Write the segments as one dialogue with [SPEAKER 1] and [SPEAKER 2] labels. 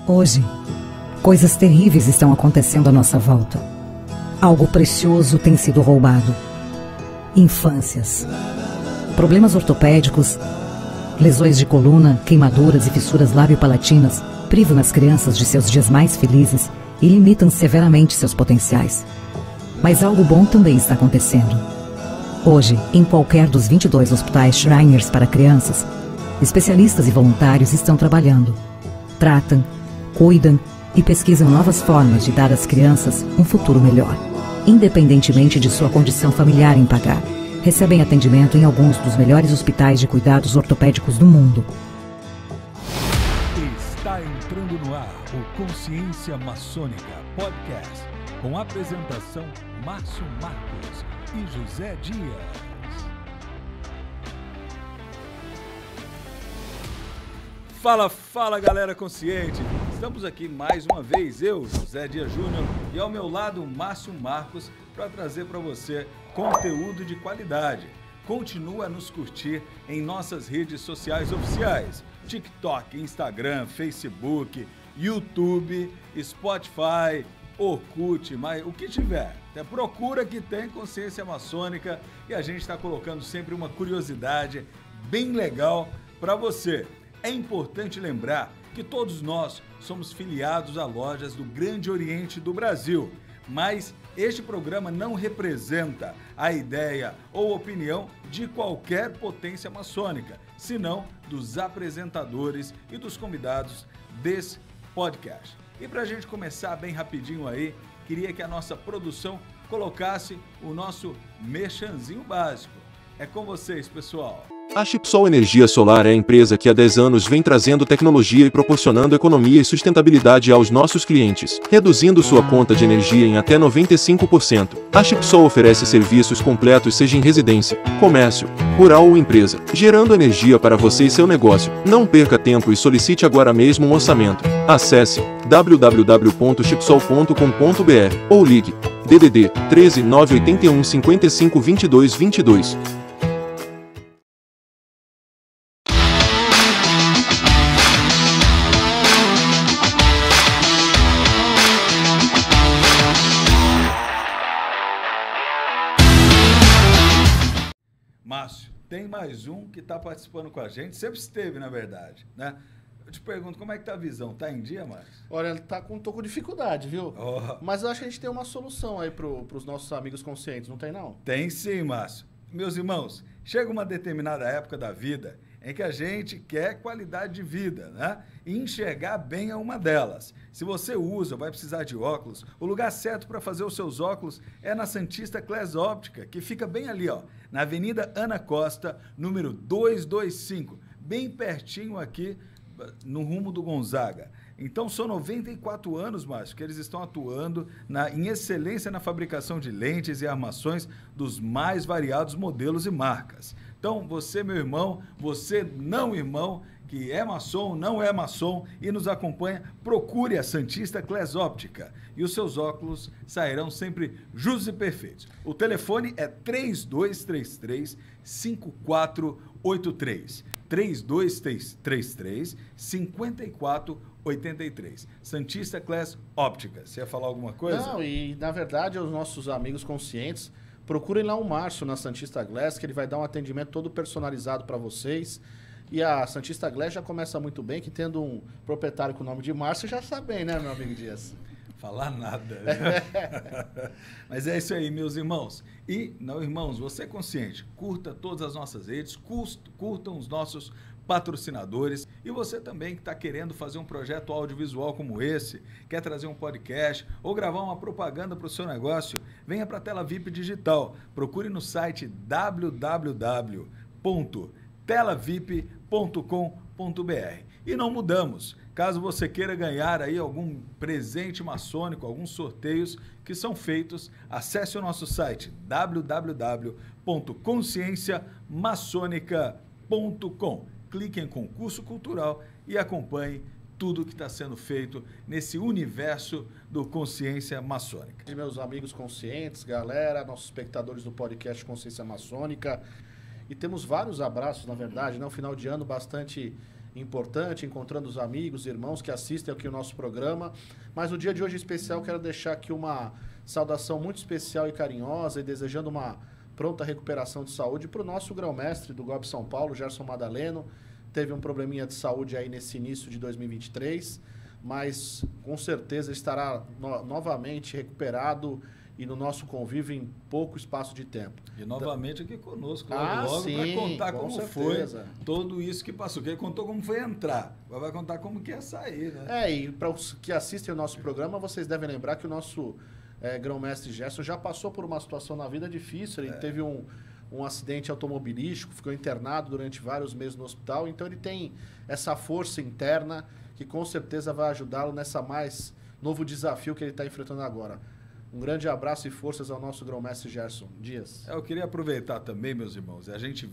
[SPEAKER 1] Hoje, coisas terríveis estão acontecendo à nossa volta. Algo precioso tem sido roubado. Infâncias. Problemas ortopédicos, lesões de coluna, queimaduras e fissuras lábio-palatinas privam as crianças de seus dias mais felizes e limitam severamente seus potenciais. Mas algo bom também está acontecendo. Hoje, em qualquer dos 22 hospitais Shriners para crianças, especialistas e voluntários estão trabalhando. Tratam, cuidam e pesquisam novas formas de dar às crianças um futuro melhor, independentemente de sua condição familiar em pagar. Recebem atendimento em alguns dos melhores hospitais de cuidados ortopédicos do mundo.
[SPEAKER 2] Está entrando no ar o Consciência Maçônica Podcast, com a apresentação Márcio Marcos e José Dias. Fala galera consciente! Estamos aqui mais uma vez, eu, José Dias Júnior, e ao meu lado Márcio Marcos, para trazer para você conteúdo de qualidade. Continua a nos curtir em nossas redes sociais oficiais: TikTok, Instagram, Facebook, YouTube, Spotify, Orkut, mas o que tiver. Procura que tem Consciência Maçônica e a gente está colocando sempre uma curiosidade bem legal para você. É importante lembrar que todos nós somos filiados a lojas do Grande Oriente do Brasil, mas este programa não representa a ideia ou opinião de qualquer potência maçônica, senão dos apresentadores e dos convidados desse podcast. E para a gente começar bem rapidinho aí, queria que a nossa produção colocasse o nosso merchanzinho básico. É com vocês, pessoal.
[SPEAKER 3] A Chipsol Energia Solar é a empresa que há 10 anos vem trazendo tecnologia e proporcionando economia e sustentabilidade aos nossos clientes, reduzindo sua conta de energia em até 95%. A Chipsol oferece serviços completos, seja em residência, comércio, rural ou empresa, gerando energia para você e seu negócio. Não perca tempo e solicite agora mesmo um orçamento. Acesse www.chipsol.com.br ou ligue DDD 13 981 55 22 22.
[SPEAKER 2] Márcio, tem mais um que está participando com a gente, sempre esteve, na verdade, né? Eu te pergunto, como é que tá a visão? Tá em dia, Márcio?
[SPEAKER 4] Olha, ele tá com um pouco de dificuldade, viu? Mas eu acho que a gente tem uma solução aí pros nossos amigos conscientes, não tem não?
[SPEAKER 2] Tem sim, Márcio. Meus irmãos, chega uma determinada época da vida em que a gente quer qualidade de vida, né? E enxergar bem é uma delas. Se você usa ou vai precisar de óculos, o lugar certo para fazer os seus óculos é na Santista Class Óptica, que fica bem ali, ó, na Avenida Ana Costa, número 225, bem pertinho aqui no rumo do Gonzaga. Então, são 94 anos, Márcio, que eles estão atuando em excelência na fabricação de lentes e armações dos mais variados modelos e marcas. Então, você, meu irmão, você não irmão, que é maçom, não é maçom e nos acompanha, procure a Santista Class Óptica e os seus óculos sairão sempre justos e perfeitos. O telefone é 3233-5483. 3233-5483. Santista Class Óptica. Você ia falar alguma coisa?
[SPEAKER 4] Não, e na verdade, os nossos amigos conscientes, procurem lá o Márcio na Santista Glass, que ele vai dar um atendimento todo personalizado para vocês. E a Santista Glass já começa muito bem, que tendo um proprietário com o nome de Márcio, já sabe bem, né, meu amigo Dias?
[SPEAKER 2] Falar nada. Né? Mas é isso aí, meus irmãos. E, não, irmãos, você é consciente, curta todas as nossas redes, curtam os nossos patrocinadores. E você também que está querendo fazer um projeto audiovisual como esse, quer trazer um podcast ou gravar uma propaganda para o seu negócio, venha para a Tela VIP Digital. Procure no site www.telavip.com.br. E não mudamos. Caso você queira ganhar aí algum presente maçônico, alguns sorteios que são feitos, acesse o nosso site www.conscienciamaçonica.com. Clique em concurso cultural e acompanhe tudo que está sendo feito nesse universo do Consciência Maçônica.
[SPEAKER 4] E meus amigos conscientes, galera, nossos espectadores do podcast Consciência Maçônica. E temos vários abraços, na verdade, né? Um final de ano bastante importante, encontrando os amigos, irmãos que assistem aqui o nosso programa. Mas no dia de hoje em especial, quero deixar aqui uma saudação muito especial e carinhosa e desejando uma pronta recuperação de saúde para o nosso grão-mestre do GOB São Paulo, Gerson Madaleno. Teve um probleminha de saúde aí nesse início de 2023, mas com certeza estará novamente recuperado e no nosso convívio em pouco espaço de tempo.
[SPEAKER 2] E novamente aqui conosco, logo para contar como
[SPEAKER 4] certeza.
[SPEAKER 2] Foi tudo isso que passou. Porque ele contou como foi entrar, agora vai contar como que é sair, né?
[SPEAKER 4] E para os que assistem o nosso programa, vocês devem lembrar que o nosso grão-mestre Gerson já passou por uma situação na vida difícil. Ele teve um acidente automobilístico, ficou internado durante vários meses no hospital. Então ele tem essa força interna que com certeza vai ajudá-lo nessa mais novo desafio que ele está enfrentando agora. Um grande abraço e forças ao nosso grão-mestre Gerson Dias.
[SPEAKER 2] Eu queria aproveitar também, meus irmãos, a gente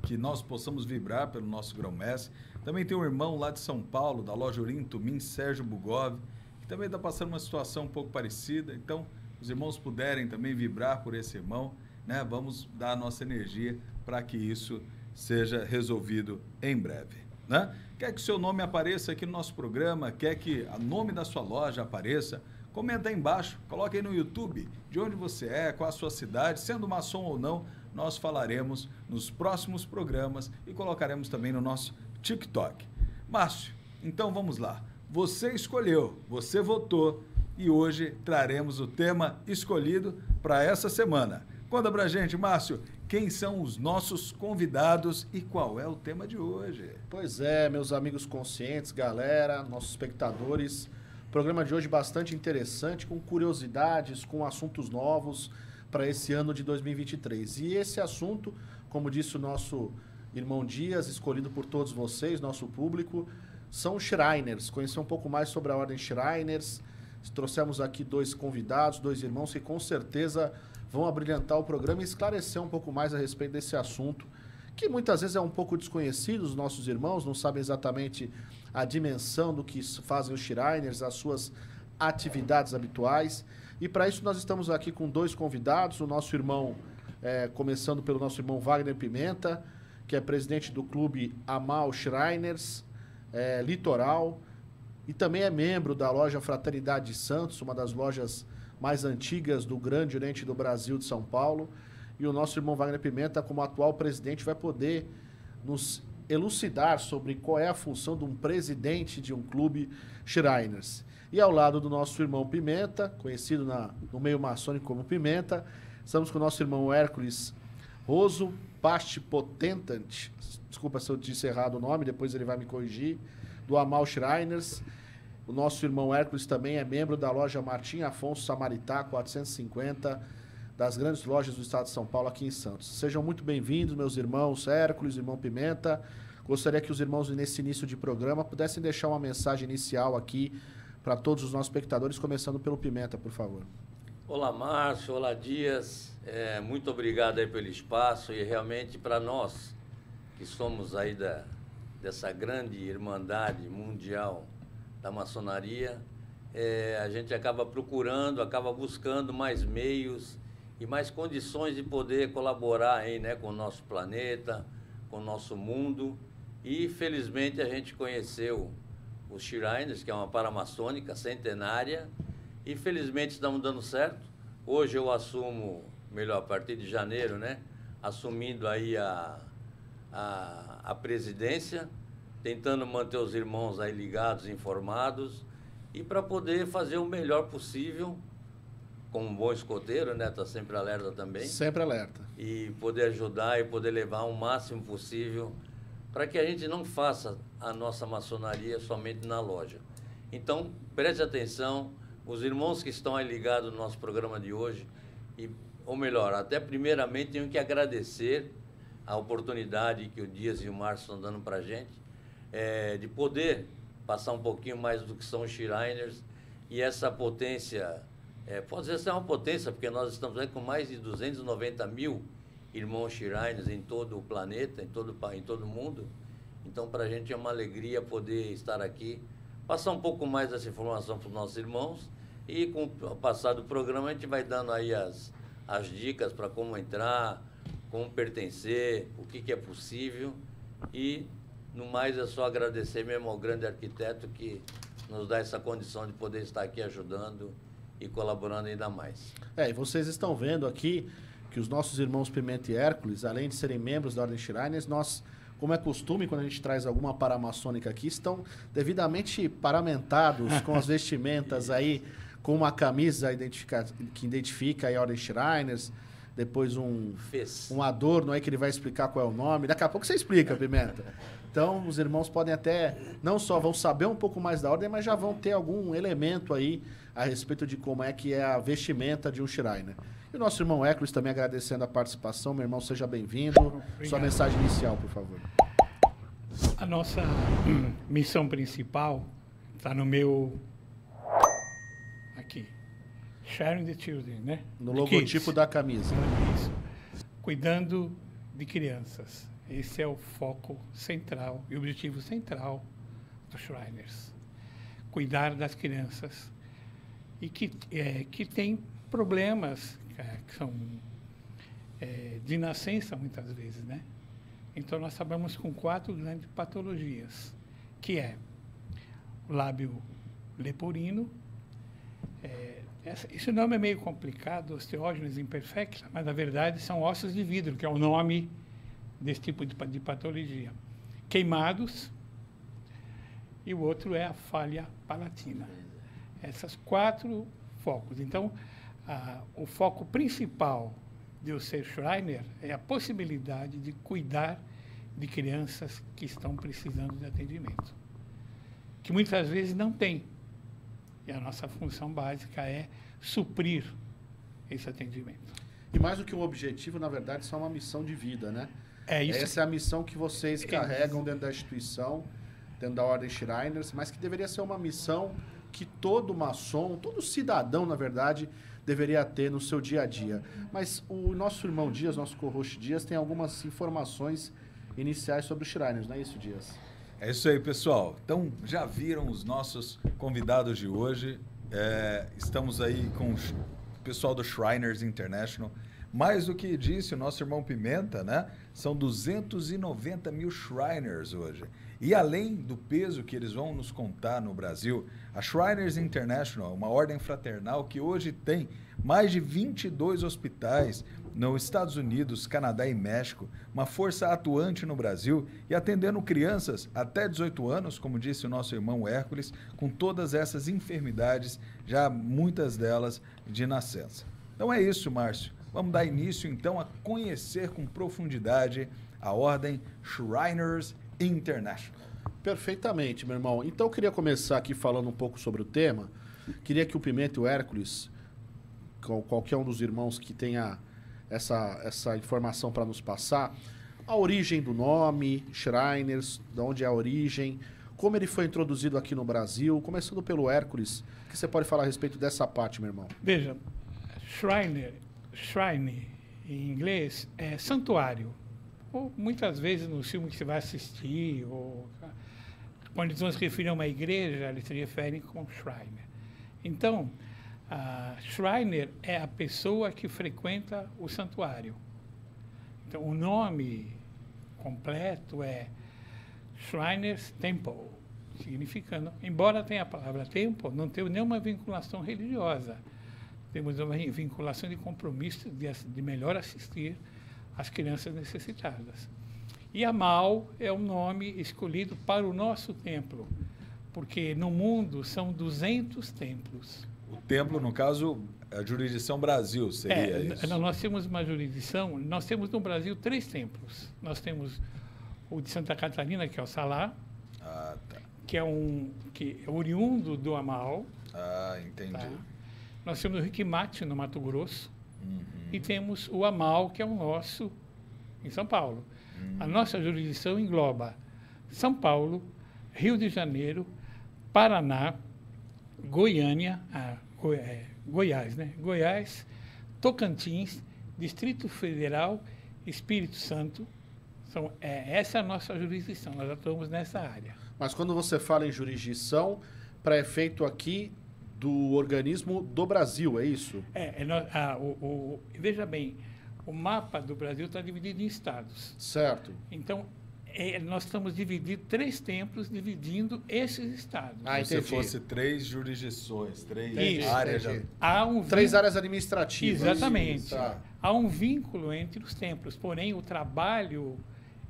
[SPEAKER 2] que nós possamos vibrar pelo nosso grão-mestre. Também tem um irmão lá de São Paulo, da loja Urim Tumim, Sérgio Bugov, que também está passando uma situação um pouco parecida. Então, os irmãos puderem também vibrar por esse irmão, né? Vamos dar a nossa energia para que isso seja resolvido em breve, né? Quer que o seu nome apareça aqui no nosso programa? Quer que o nome da sua loja apareça? Comenta aí embaixo, coloque aí no YouTube de onde você é, qual a sua cidade, sendo maçom ou não, nós falaremos nos próximos programas e colocaremos também no nosso TikTok. Márcio, então vamos lá. Você escolheu, você votou e hoje traremos o tema escolhido para essa semana. Conta pra gente, Márcio, quem são os nossos convidados e qual é o tema de hoje?
[SPEAKER 4] Pois é, meus amigos conscientes, galera, nossos espectadores... Programa de hoje bastante interessante, com curiosidades, com assuntos novos para esse ano de 2023. E esse assunto, como disse o nosso irmão Dias, escolhido por todos vocês, nosso público, são Shriners. Conhecer um pouco mais sobre a Ordem Shriners. Trouxemos aqui 2 convidados, 2 irmãos que com certeza vão abrilhantar o programa e esclarecer um pouco mais a respeito desse assunto, que muitas vezes é um pouco desconhecido, os nossos irmãos não sabem exatamente a dimensão do que fazem os Shriners, as suas atividades habituais. E para isso nós estamos aqui com 2 convidados, o nosso irmão, começando pelo nosso irmão Wagner Pimenta, que é presidente do clube Amal Shriners, Litoral, e também é membro da loja Fraternidade de Santos, uma das lojas mais antigas do Grande Oriente do Brasil, de São Paulo. E o nosso irmão Wagner Pimenta, como atual presidente, vai poder nos elucidar sobre qual é a função de um presidente de um clube Shriners. E ao lado do nosso irmão Pimenta, conhecido no meio maçônico como Pimenta, estamos com o nosso irmão Hércules Roso Pastipotentant, desculpa se eu disse errado o nome, depois ele vai me corrigir, do Amal Shriners. O nosso irmão Hércules também é membro da loja Martim Afonso Samaritá 450, das grandes lojas do estado de São Paulo, aqui em Santos. Sejam muito bem-vindos, meus irmãos Hércules, irmão Pimenta. Gostaria que os irmãos, nesse início de programa, pudessem deixar uma mensagem inicial aqui para todos os nossos espectadores, começando pelo Pimenta, por favor.
[SPEAKER 5] Olá, Márcio. Olá, Dias. Muito obrigado aí pelo espaço e realmente para nós, que somos aí dessa grande irmandade mundial da maçonaria, a gente acaba procurando, acaba buscando mais meios e mais condições de poder colaborar aí, né, com o nosso planeta, com o nosso mundo. E felizmente a gente conheceu os Shriners, que é uma paramaçônica centenária, e felizmente estamos dando certo. Hoje eu assumo, melhor, a partir de janeiro, né, assumindo aí a presidência, tentando manter os irmãos aí ligados, informados, e para poder fazer o melhor possível, como um bom escoteiro, né? Está sempre alerta também.
[SPEAKER 4] Sempre alerta.
[SPEAKER 5] E poder ajudar e poder levar o máximo possível para que a gente não faça a nossa maçonaria somente na loja. Então, preste atenção, os irmãos que estão aí ligados no nosso programa de hoje, ou melhor, até primeiramente tenho que agradecer a oportunidade que o Dias e o Márcio estão dando para a gente, de poder passar um pouquinho mais do que são os Shriners e essa potência. Pode dizer que é uma potência, porque nós estamos aí com mais de 290 mil irmãos Shriners em todo o planeta, em todo o mundo. Então, para a gente é uma alegria poder estar aqui, passar um pouco mais dessa informação para os nossos irmãos e, com o passar do programa, a gente vai dando aí as dicas para como entrar, como pertencer, o que é possível e No mais, é só agradecer mesmo ao grande arquiteto que nos dá essa condição de poder estar aqui ajudando e colaborando ainda mais.
[SPEAKER 4] E vocês estão vendo aqui que os nossos irmãos Pimenta e Hércules, além de serem membros da Ordem Shriners, nós, como é costume, quando a gente traz alguma paramaçônica aqui, estão devidamente paramentados com as vestimentas aí, com uma camisa que identifica aí a Ordem Shriners, depois um adorno aí que ele vai explicar qual é o nome. Daqui a pouco você explica, Pimenta. Então, os irmãos podem até, não só vão saber um pouco mais da ordem, mas já vão ter algum elemento aí a respeito de como é que é a vestimenta de um Shriner. E o nosso irmão Hércules também agradecendo a participação. Meu irmão, seja bem-vindo. Sua mensagem inicial, por favor.
[SPEAKER 6] A nossa missão principal está no meu... Aqui. Sharing the Children, né?
[SPEAKER 4] No logotipo da camisa.
[SPEAKER 6] Isso. Cuidando de crianças. Esse é o foco central e o objetivo central dos Shriners. Cuidar das crianças e que têm problemas que são de nascença, muitas vezes, né? Então, nós trabalhamos com 4 grandes patologias, que é o lábio leporino. Esse nome é meio complicado, osteógenes imperfecta, mas, na verdade, são ossos de vidro, que é o nome desse tipo de patologia. Queimados, e o outro é a falha palatina. Essas 4 focos. Então, o foco principal de eu ser Shriner é a possibilidade de cuidar de crianças que estão precisando de atendimento, que muitas vezes não tem. E a nossa função básica é suprir esse atendimento.
[SPEAKER 4] E mais do que um objetivo, na verdade, isso é uma missão de vida, né?
[SPEAKER 6] Isso.
[SPEAKER 4] Essa é a missão que vocês carregam dentro da instituição, dentro da Ordem Shriners, mas que deveria ser uma missão que todo maçom, todo cidadão, na verdade, deveria ter no seu dia a dia. Mas o nosso irmão Dias, nosso co-host Dias, tem algumas informações iniciais sobre os Shriners, não é isso, Dias?
[SPEAKER 2] É isso aí, pessoal. Então, já viram os nossos convidados de hoje. Estamos aí com o pessoal do Shriners International. Mais do que disse o nosso irmão Pimenta, né? São 290 mil Shriners hoje. E além do peso que eles vão nos contar no Brasil, a Shriners International, uma ordem fraternal que hoje tem mais de 22 hospitais nos Estados Unidos, Canadá e México, uma força atuante no Brasil e atendendo crianças até 18 anos, como disse o nosso irmão Hércules, com todas essas enfermidades, já muitas delas de nascença. Então é isso, Márcio. Vamos dar início, então, a conhecer com profundidade a Ordem Shriners International.
[SPEAKER 4] Perfeitamente, meu irmão. Então, eu queria começar aqui falando um pouco sobre o tema. Queria que o Pimenta e o Hércules, qualquer um dos irmãos que tenha essa informação para nos passar, a origem do nome, Shriners, de onde é a origem, como ele foi introduzido aqui no Brasil, começando pelo Hércules. O que você pode falar a respeito dessa parte, meu irmão?
[SPEAKER 6] Veja, Shrine, em inglês, é santuário. Ou muitas vezes no filme que você vai assistir, ou quando eles vão se referir a uma igreja, eles se referem como Shrine. Então, Shriner é a pessoa que frequenta o santuário. Então, o nome completo é Shriners Temple, significando, embora tenha a palavra temple, não tenha nenhuma vinculação religiosa. Temos uma vinculação de compromisso de melhor assistir as crianças necessitadas. E Amal é um nome escolhido para o nosso templo, porque no mundo são 200 templos.
[SPEAKER 2] O templo, no caso, a jurisdição Brasil, seria isso?
[SPEAKER 6] Nós temos uma jurisdição, nós temos no Brasil 3 templos. Nós temos o de Santa Catarina, que é o Salá, que é oriundo do Amal.
[SPEAKER 2] Entendi.
[SPEAKER 6] Tá? Nós temos o Riquimate, no Mato Grosso, e temos o Amal, que é o nosso, em São Paulo. A nossa jurisdição engloba São Paulo, Rio de Janeiro, Paraná, Goiânia, Goiás, né? Goiás, Tocantins, Distrito Federal, Espírito Santo. Essa é a nossa jurisdição, nós atuamos nessa área.
[SPEAKER 4] Mas quando você fala em jurisdição, para efeito aqui do organismo do Brasil, é isso?
[SPEAKER 6] Veja bem, o mapa do Brasil está dividido em estados.
[SPEAKER 4] Certo.
[SPEAKER 6] Então, Nós estamos dividindo 3 templos, dividindo esses estados.
[SPEAKER 4] Ah,
[SPEAKER 2] Se
[SPEAKER 4] entendi.
[SPEAKER 2] fosse 3 jurisdições, 3
[SPEAKER 6] Isso,
[SPEAKER 2] áreas.
[SPEAKER 4] entendi.
[SPEAKER 6] Há um
[SPEAKER 4] 3
[SPEAKER 6] vínculo-
[SPEAKER 4] áreas administrativas.
[SPEAKER 6] Exatamente.
[SPEAKER 4] Tá.
[SPEAKER 6] Há um vínculo entre os templos, porém o trabalho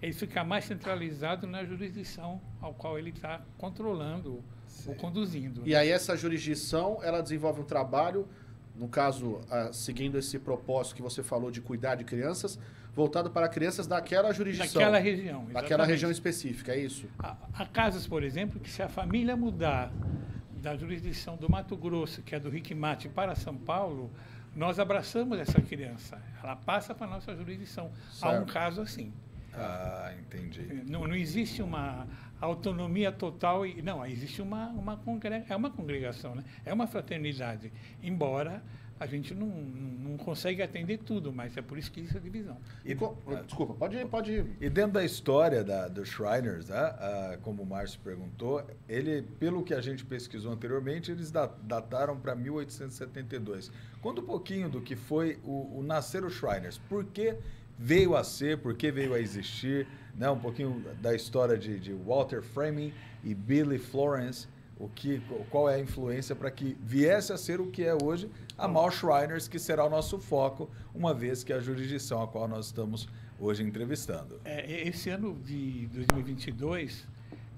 [SPEAKER 6] ele fica mais centralizado na jurisdição ao qual ele está controlando ou conduzindo.
[SPEAKER 4] E aí essa jurisdição, ela desenvolve um trabalho, no caso, seguindo esse propósito que você falou de cuidar de crianças, voltado para crianças daquela jurisdição.
[SPEAKER 6] Daquela região.
[SPEAKER 4] Daquela
[SPEAKER 6] exatamente.
[SPEAKER 4] região específica, é isso?
[SPEAKER 6] Há casos, por exemplo, que se a família mudar da jurisdição do Mato Grosso, que é do Riquimate, para São Paulo, nós abraçamos essa criança. Ela passa para a nossa jurisdição. Há um
[SPEAKER 4] Certo.
[SPEAKER 6] caso assim.
[SPEAKER 2] Ah, entendi.
[SPEAKER 6] Não existe uma autonomia total. Não, existe uma congregação, né? É uma fraternidade. Embora a gente não consegue atender tudo, mas é por isso que existe a divisão.
[SPEAKER 4] Desculpa, pode ir.
[SPEAKER 2] E dentro da história dos Shriners, né, como o Márcio perguntou, pelo que a gente pesquisou anteriormente, eles dataram para 1872. Conta um pouquinho do que foi o nascer os Shriners. Por que veio a ser, por que veio a existir, né, um pouquinho da história de Walter Fleming e Billy Florence, qual é a influência para que viesse a ser o que é hoje a Mal Shriners, que será o nosso foco, uma vez que é a jurisdição a qual nós estamos hoje entrevistando.
[SPEAKER 6] Esse ano de 2022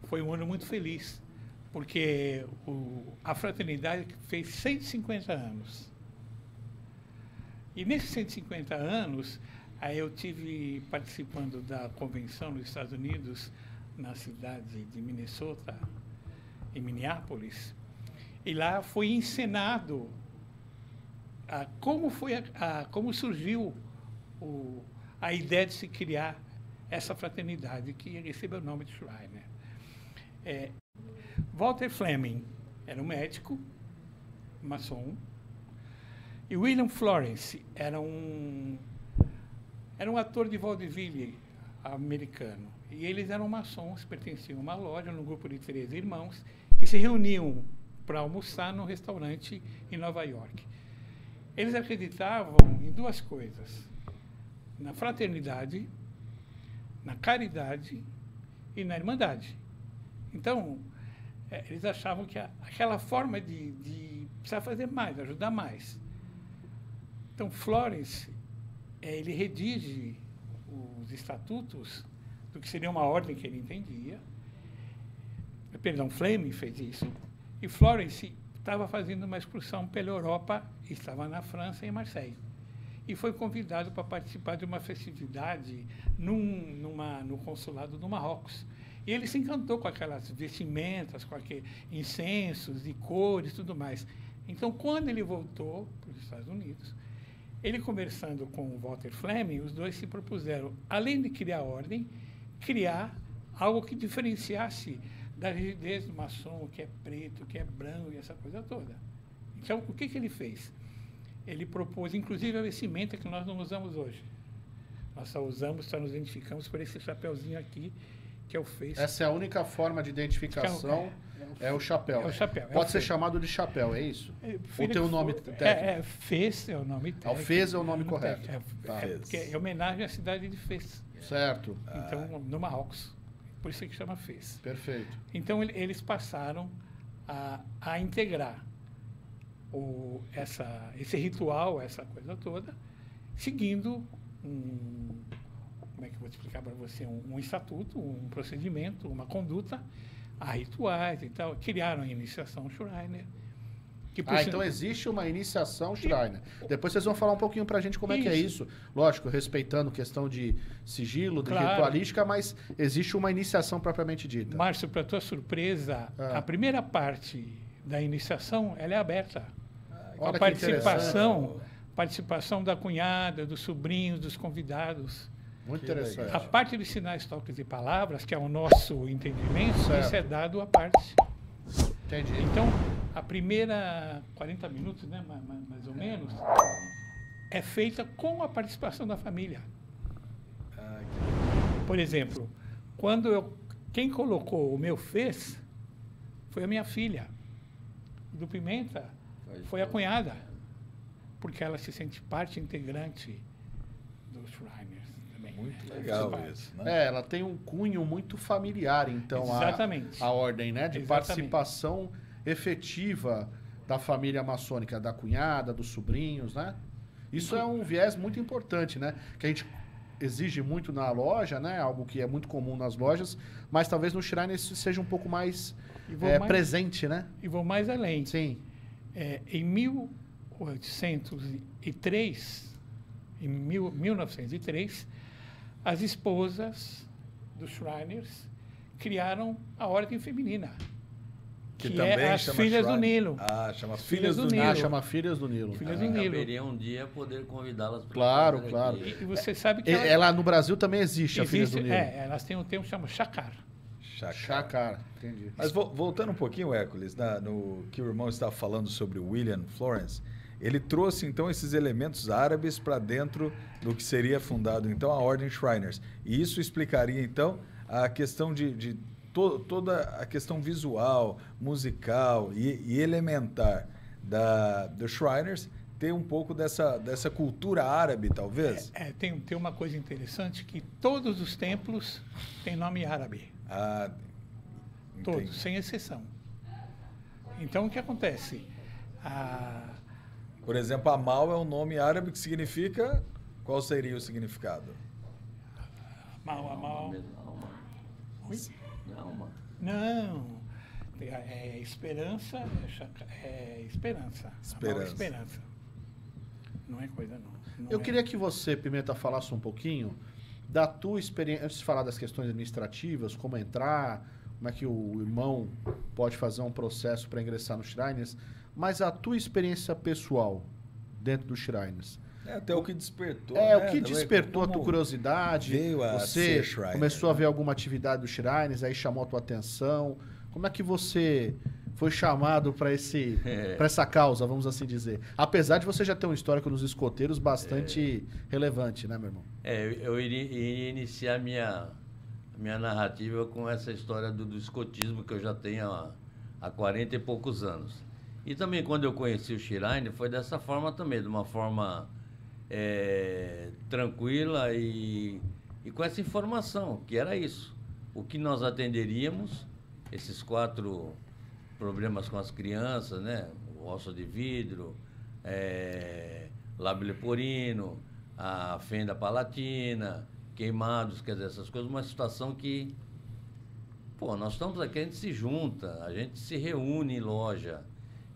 [SPEAKER 6] foi um ano muito feliz, porque a fraternidade fez 150 anos. E nesses 150 anos, aí eu tive participando da convenção nos Estados Unidos, na cidade de Minnesota, em Minneapolis, e lá foi encenado como surgiu a ideia de se criar essa fraternidade que recebeu o nome de Shriner. Walter Fleming era um médico, maçom, e William Florence era um ator de vaudeville americano. E eles eram maçons, pertenciam a uma loja, num grupo de 13 irmãos, que se reuniam para almoçar num restaurante em Nova York. Eles acreditavam em 2 coisas: na fraternidade, na caridade e na irmandade. Então, eles achavam que aquela forma de precisar fazer mais, ajudar mais. Então, Florence, ele redige os estatutos do que seria uma ordem que ele entendia. Perdão, Fleming fez isso. E Florence estava fazendo uma excursão pela Europa, estava na França, em Marseille. E foi convidado para participar de uma festividade no consulado do Marrocos. E ele se encantou com aquelas vestimentas, com aqueles incensos e cores e tudo mais. Então, quando ele voltou para os Estados Unidos, ele conversando com o Walter Fleming, os dois se propuseram, além de criar a ordem, criar algo que diferenciasse da rigidez do maçom, que é preto, que é branco e essa coisa toda. Então, o que ele fez? Ele propôs, inclusive, a vestimenta que nós não usamos hoje. Nós só nos identificamos por esse chapeuzinho aqui, que é o fez.
[SPEAKER 4] Essa é a única forma de identificação, é o chapéu.
[SPEAKER 6] É o chapéu.
[SPEAKER 4] Pode ser chamado de chapéu, é isso? Ou tem um nome técnico?
[SPEAKER 6] Fez é o nome técnico.
[SPEAKER 4] Fez é o nome correto.
[SPEAKER 6] Porque é homenagem à cidade de Fez.
[SPEAKER 4] Certo.
[SPEAKER 6] Então, no Marrocos. Por isso que chama Fez.
[SPEAKER 4] Perfeito.
[SPEAKER 6] Então, eles passaram a integrar esse ritual, essa coisa toda, seguindo como é que eu vou te explicar para você? Um estatuto, um procedimento, uma conduta, há rituais e tal. Criaram a iniciação Shriner.
[SPEAKER 4] Então existe uma iniciação Shriner. Depois vocês vão falar um pouquinho pra gente como é que é isso. Lógico, respeitando questão de sigilo, de ritualística, mas existe uma iniciação propriamente dita.
[SPEAKER 6] Márcio, para tua surpresa, a primeira parte da iniciação, ela é aberta. Com a participação da cunhada, dos sobrinhos, dos convidados.
[SPEAKER 4] Muito interessante.
[SPEAKER 6] A parte de sinais, toques e palavras, que é o nosso entendimento, isso é dado à parte.
[SPEAKER 4] Entendi.
[SPEAKER 6] Então, a primeira 40 minutos, né, mais ou menos, é feita com a participação da família. Por exemplo, quem colocou o meu fez foi a minha filha. Do Pimenta foi a cunhada, porque ela se sente parte integrante dos Shriners também.
[SPEAKER 2] Muito legal isso, né?
[SPEAKER 4] É, ela tem um cunho muito familiar, então,
[SPEAKER 6] Exatamente.
[SPEAKER 4] a ordem, né? De
[SPEAKER 6] Exatamente.
[SPEAKER 4] participação efetiva da família maçônica, da cunhada, dos sobrinhos, né? Isso é um viés muito importante, né? Que a gente exige muito na loja, né? Algo que é muito comum nas lojas, mas talvez no Shrine isso seja um pouco mais,
[SPEAKER 6] E vou mais-
[SPEAKER 4] presente, né?
[SPEAKER 6] E vou mais além.
[SPEAKER 4] Sim.
[SPEAKER 6] Em 1903, as esposas dos Shriners criaram a Ordem Feminina, que é as
[SPEAKER 2] chama
[SPEAKER 6] Filhas do
[SPEAKER 2] Shrine.
[SPEAKER 6] Nilo.
[SPEAKER 2] Ah, chama
[SPEAKER 6] Filhas do
[SPEAKER 2] Nilo.
[SPEAKER 6] Nilo.
[SPEAKER 4] Ah, chama Filhas do Nilo.
[SPEAKER 6] Filhas do Nilo.
[SPEAKER 5] Caberia um dia poder convidá-las para
[SPEAKER 4] Claro, claro.
[SPEAKER 6] E você sabe que
[SPEAKER 4] Ela no Brasil também existe, a Filhas do Nilo.
[SPEAKER 6] elas têm um termo que chama chacar.
[SPEAKER 4] Chacar, entendi.
[SPEAKER 2] Mas voltando um pouquinho, Hércules, no que o irmão estava falando sobre o William Florence, ele trouxe então esses elementos árabes para dentro do que seria fundado então a Ordem Shriners. E isso explicaria então a questão de toda a questão visual, musical e elementar dos Shriners ter um pouco dessa cultura árabe, talvez?
[SPEAKER 6] Tem uma coisa interessante que todos os templos têm nome árabe.
[SPEAKER 2] Ah,
[SPEAKER 6] Todos,
[SPEAKER 2] entendi.
[SPEAKER 6] sem exceção. Então, o que acontece?
[SPEAKER 2] Por exemplo, Amal é um nome árabe que significa... Qual seria o significado?
[SPEAKER 6] Amal. Oi?
[SPEAKER 5] Não,
[SPEAKER 6] Não. É esperança, é esperança. Amal é esperança. Não é coisa, não.
[SPEAKER 4] Eu queria que você, Pimenta, falasse um pouquinho da tua experiência, antes de falar das questões administrativas, como entrar, como é que o irmão pode fazer um processo para ingressar no Shriners, mas a tua experiência pessoal dentro do Shriners.
[SPEAKER 2] Até o que despertou.
[SPEAKER 4] O que despertou a tua
[SPEAKER 2] Como
[SPEAKER 4] curiosidade?
[SPEAKER 2] veio a
[SPEAKER 4] Você
[SPEAKER 2] ser Shriner,
[SPEAKER 4] começou a ver alguma atividade do Shriners, aí chamou a tua atenção. Como é que você foi chamado para essa causa, vamos assim dizer? Apesar de você já ter um histórico nos escoteiros bastante relevante, né, meu irmão?
[SPEAKER 5] eu iria iniciar minha narrativa com essa história do escotismo que eu já tenho há 40 e poucos anos. E também quando eu conheci o Shrine foi dessa forma também, de uma forma tranquila e com essa informação, que era isso. O que nós atenderíamos, esses 4 problemas com as crianças, né? O osso de vidro, lábio leporino, a fenda palatina, queimados, quer dizer, essas coisas, uma situação que, nós estamos aqui, a gente se junta, a gente se reúne em loja.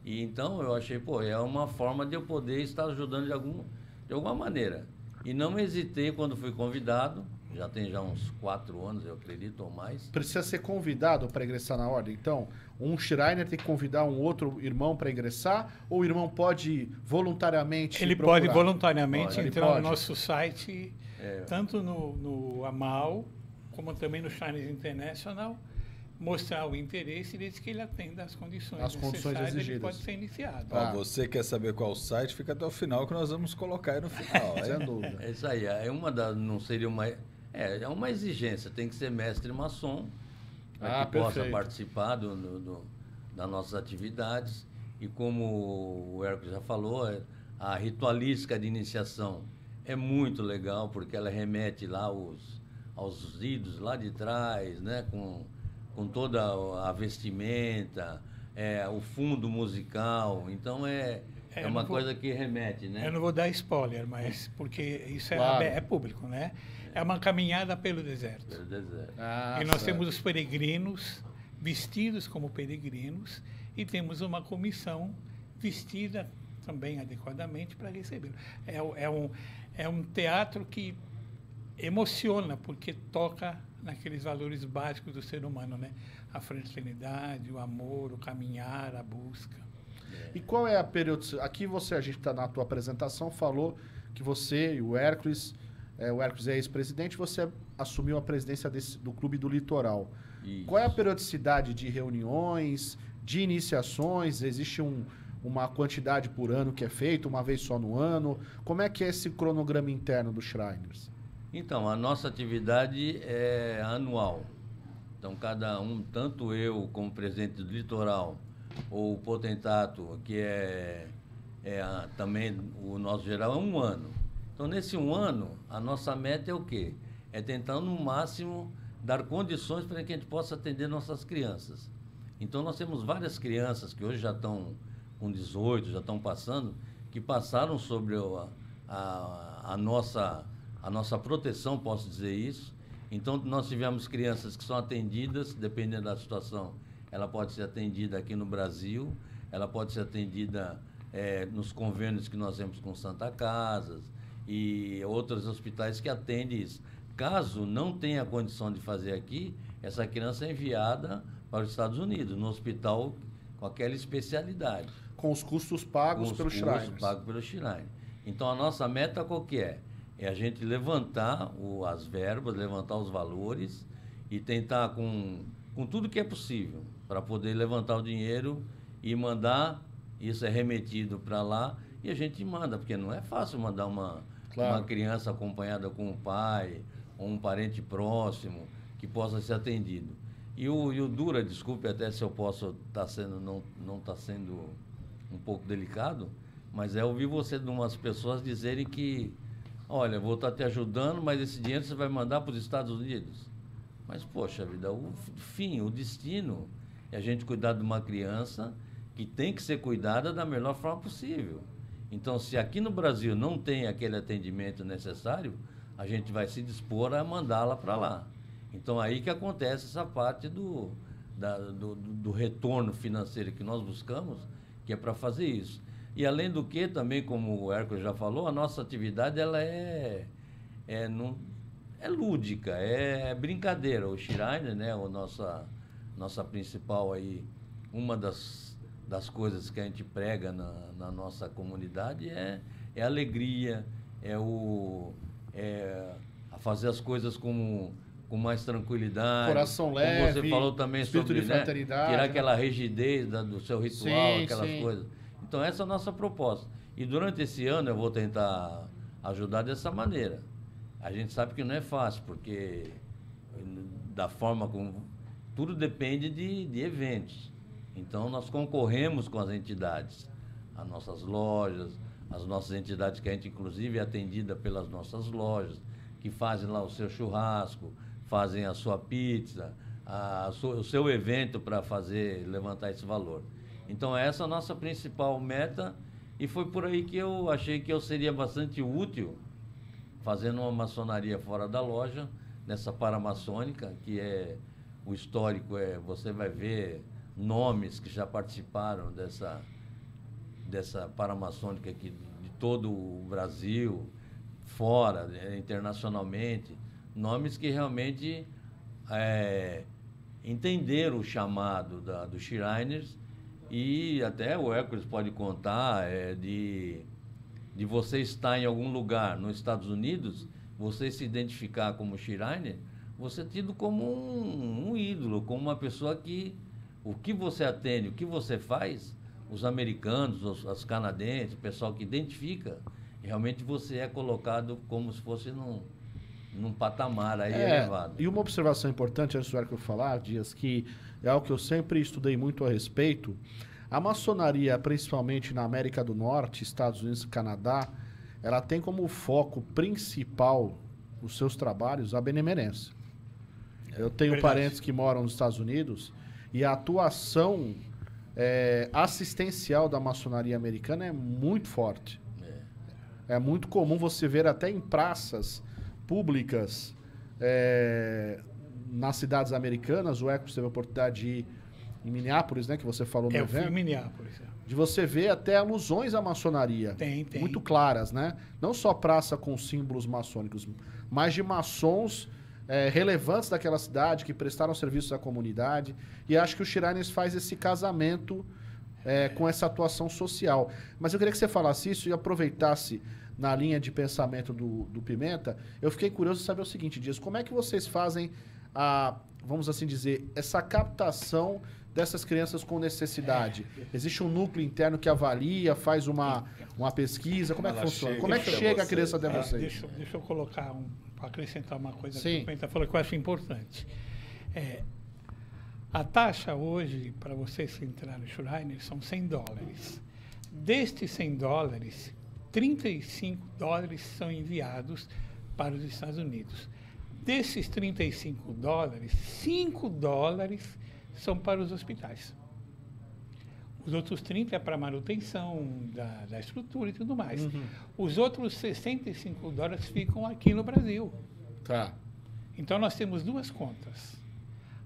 [SPEAKER 5] E então eu achei, é uma forma de eu poder estar ajudando de alguma maneira. E não hesitei quando fui convidado, já tem uns 4 anos, eu acredito, ou mais.
[SPEAKER 4] Precisa ser convidado para ingressar na ordem. Então, um Shriner tem que convidar um outro irmão para ingressar, ou o irmão pode voluntariamente
[SPEAKER 6] Ele
[SPEAKER 4] procurar?
[SPEAKER 6] pode voluntariamente
[SPEAKER 4] Ele
[SPEAKER 6] entrar
[SPEAKER 4] pode.
[SPEAKER 6] no nosso site, tanto no Amal, como também no Shriners International, mostrar o interesse, desde que ele atenda às condições necessárias, ele
[SPEAKER 4] exigidas.
[SPEAKER 6] pode ser iniciado.
[SPEAKER 2] Ó, você quer saber qual o site? Fica até o final que nós vamos colocar aí no final.
[SPEAKER 4] Sem dúvida.
[SPEAKER 5] É isso aí, não seria uma... É uma exigência, tem que ser mestre maçom, para que possa
[SPEAKER 4] perfeito.
[SPEAKER 5] participar das nossas atividades. E como o Hércules já falou, a ritualística de iniciação é muito legal, porque ela remete lá aos idos lá de trás, né? Com toda a vestimenta, o fundo musical. Então é uma coisa que remete, né?
[SPEAKER 6] Eu não vou dar spoiler, mas porque isso
[SPEAKER 4] Claro.
[SPEAKER 6] é público, né? É uma caminhada pelo deserto.
[SPEAKER 5] Pelo deserto.
[SPEAKER 6] E nós temos os peregrinos vestidos como peregrinos e temos uma comissão vestida também adequadamente para recebê-lo. É um teatro que emociona, porque toca naqueles valores básicos do ser humano, né? A fraternidade, o amor, o caminhar, a busca.
[SPEAKER 4] E qual é a periodicidade? Aqui a gente está na tua apresentação, falou que você e o Hércules é ex-presidente, você assumiu a presidência do Clube do Litoral.
[SPEAKER 5] Isso.
[SPEAKER 4] Qual é a periodicidade de reuniões, de iniciações? Existe uma quantidade por ano que é feita, uma vez só no ano? Como é que é esse cronograma interno do Shriners?
[SPEAKER 5] Então, a nossa atividade é anual. Então, cada um, tanto eu como presidente do Litoral, ou o potentato, que também o nosso geral, é um ano. Então, nesse um ano, a nossa meta é o quê? é tentar, no máximo, dar condições para que a gente possa atender nossas crianças. Então, nós temos várias crianças que hoje já estão com 18, já estão passando, que passaram sobre a nossa proteção, posso dizer isso. Então, nós tivemos crianças que são atendidas, dependendo da situação, ela pode ser atendida aqui no Brasil, ela pode ser atendida nos convênios que nós temos com Santa Casas e outros hospitais que atendem isso. Caso não tenha condição de fazer aqui, essa criança é enviada para os Estados Unidos, no hospital com aquela especialidade.
[SPEAKER 4] Com os custos pagos pelo Shriners.
[SPEAKER 5] Pagos pelo Shriners. Então, a nossa meta qual que é? É a gente levantar as verbas, levantar os valores e tentar com tudo que é possível para poder levantar o dinheiro e mandar. Isso é remetido para lá e a gente manda, porque não é fácil mandar uma criança acompanhada com um pai ou um parente próximo que possa ser atendido. E o Dura, desculpe até se eu posso não está sendo um pouco delicado, mas é ouvir você de umas pessoas dizerem que, olha, vou estar te ajudando, mas esse dinheiro você vai mandar para os Estados Unidos. Mas, poxa vida, o destino é a gente cuidar de uma criança que tem que ser cuidada da melhor forma possível. Então, se aqui no Brasil não tem aquele atendimento necessário, a gente vai se dispor a mandá-la para lá. Então, aí que acontece essa parte do retorno financeiro que nós buscamos, que é para fazer isso. E, além do que, também, como o Hércules já falou, a nossa atividade ela é lúdica, é brincadeira. O Shriner, né, nossa principal aí, uma das coisas que a gente prega na nossa comunidade é a alegria, a fazer as coisas com mais tranquilidade.
[SPEAKER 4] Coração leve.
[SPEAKER 5] Como você falou também sobre,
[SPEAKER 4] de fraternidade,
[SPEAKER 5] tirar aquela rigidez do seu ritual,
[SPEAKER 4] sim,
[SPEAKER 5] aquelas coisas. Então, essa é a nossa proposta. E durante esse ano eu vou tentar ajudar dessa maneira. A gente sabe que não é fácil, porque da forma como... Tudo depende de eventos. Então, nós concorremos com as entidades, as nossas lojas, as nossas entidades que a gente, inclusive, é atendida pelas nossas lojas, que fazem lá o seu churrasco, fazem a sua pizza, o seu evento para levantar esse valor. Então, essa é a nossa principal meta e foi por aí que eu achei que eu seria bastante útil fazendo uma maçonaria fora da loja, nessa paramaçônica, que é o histórico, você vai ver nomes que já participaram dessa paramaçônica aqui de todo o Brasil, fora, internacionalmente, nomes que realmente entenderam o chamado dos Shriners, e até o Hércules pode contar de você estar em algum lugar nos Estados Unidos, você se identificar como Shriner, você é tido como um ídolo, como uma pessoa que o que você atende, o que você faz, os americanos, os canadenses, o pessoal que identifica, realmente você é colocado como se fosse num patamar aí elevado.
[SPEAKER 4] E uma observação importante, antes do Hércules falar, Dias, que é algo que eu sempre estudei muito a respeito, a maçonaria, principalmente na América do Norte, Estados Unidos e Canadá, ela tem como foco principal os seus trabalhos a benemerência. Eu tenho parentes que moram nos Estados Unidos e a atuação assistencial da maçonaria americana é muito forte. É muito comum você ver até em praças públicas nas cidades americanas. O Hércules teve a oportunidade de ir em Minneapolis, né, que você falou no evento.
[SPEAKER 6] Eu fui em Minneapolis.
[SPEAKER 4] De você ver até alusões à maçonaria.
[SPEAKER 6] Tem.
[SPEAKER 4] Muito claras, né? Não só praça com símbolos maçônicos, mas de maçons relevantes daquela cidade, que prestaram serviços à comunidade. E acho que o Shriners faz esse casamento com essa atuação social. Mas eu queria que você falasse isso e aproveitasse na linha de pensamento do Pimenta. Eu fiquei curioso de saber o seguinte, Dias, como é que vocês fazem vamos assim dizer, essa captação dessas crianças com necessidade? Existe um núcleo interno que avalia, faz uma pesquisa? Como é que funciona? Como é que chega a criança até vocês?
[SPEAKER 6] Deixa eu colocar acrescentar uma coisa
[SPEAKER 4] Sim.
[SPEAKER 6] que o Pimenta falou que eu acho importante. A taxa hoje, para vocês entrar no Shriner, são $100. Destes $100, $35 são enviados para os Estados Unidos. Desses 35 dólares, 5 dólares são para os hospitais. Os outros 30 é para manutenção da estrutura e tudo mais. Os outros 65 dólares ficam aqui no Brasil.
[SPEAKER 4] Tá.
[SPEAKER 6] Então, nós temos duas contas.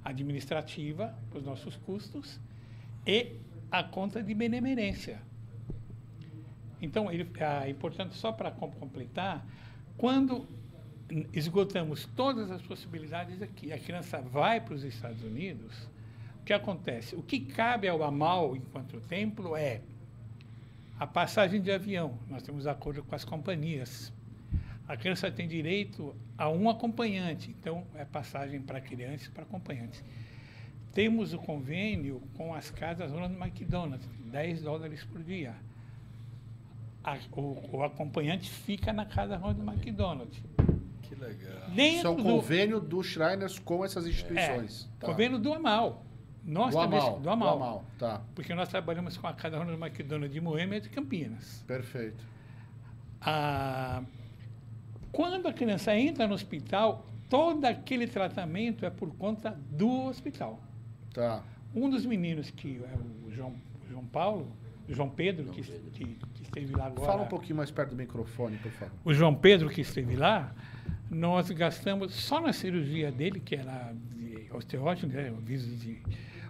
[SPEAKER 6] A administrativa, para os nossos custos, e a conta de benemerência. Então, é importante, só para completar, quando esgotamos todas as possibilidades aqui, a criança vai para os Estados Unidos, o que acontece? O que cabe ao AMAL, enquanto templo, é a passagem de avião. Nós temos acordo com as companhias. A criança tem direito a um acompanhante, então é passagem para criança e para acompanhante. Temos o convênio com as casas Ronald McDonald, 10 dólares por dia. O acompanhante fica na casa Ronald McDonald.
[SPEAKER 2] Que legal.
[SPEAKER 4] Isso é um convênio do Shriners com essas instituições.
[SPEAKER 6] Tá. Convênio do AMAL. Nós
[SPEAKER 4] do AMAL.
[SPEAKER 6] Do AMAL.
[SPEAKER 4] Tá.
[SPEAKER 6] Porque nós trabalhamos com a casa Ronald McDonald de Moema e de Campinas.
[SPEAKER 4] Perfeito.
[SPEAKER 6] Quando a criança entra no hospital, todo aquele tratamento é por conta do hospital.
[SPEAKER 4] Tá.
[SPEAKER 6] Um dos meninos, que é o João Pedro, que esteve lá agora.
[SPEAKER 4] Fala um pouquinho mais perto do microfone, por favor.
[SPEAKER 6] O João Pedro, que esteve lá, nós gastamos, só na cirurgia dele, que era de osteótese, né,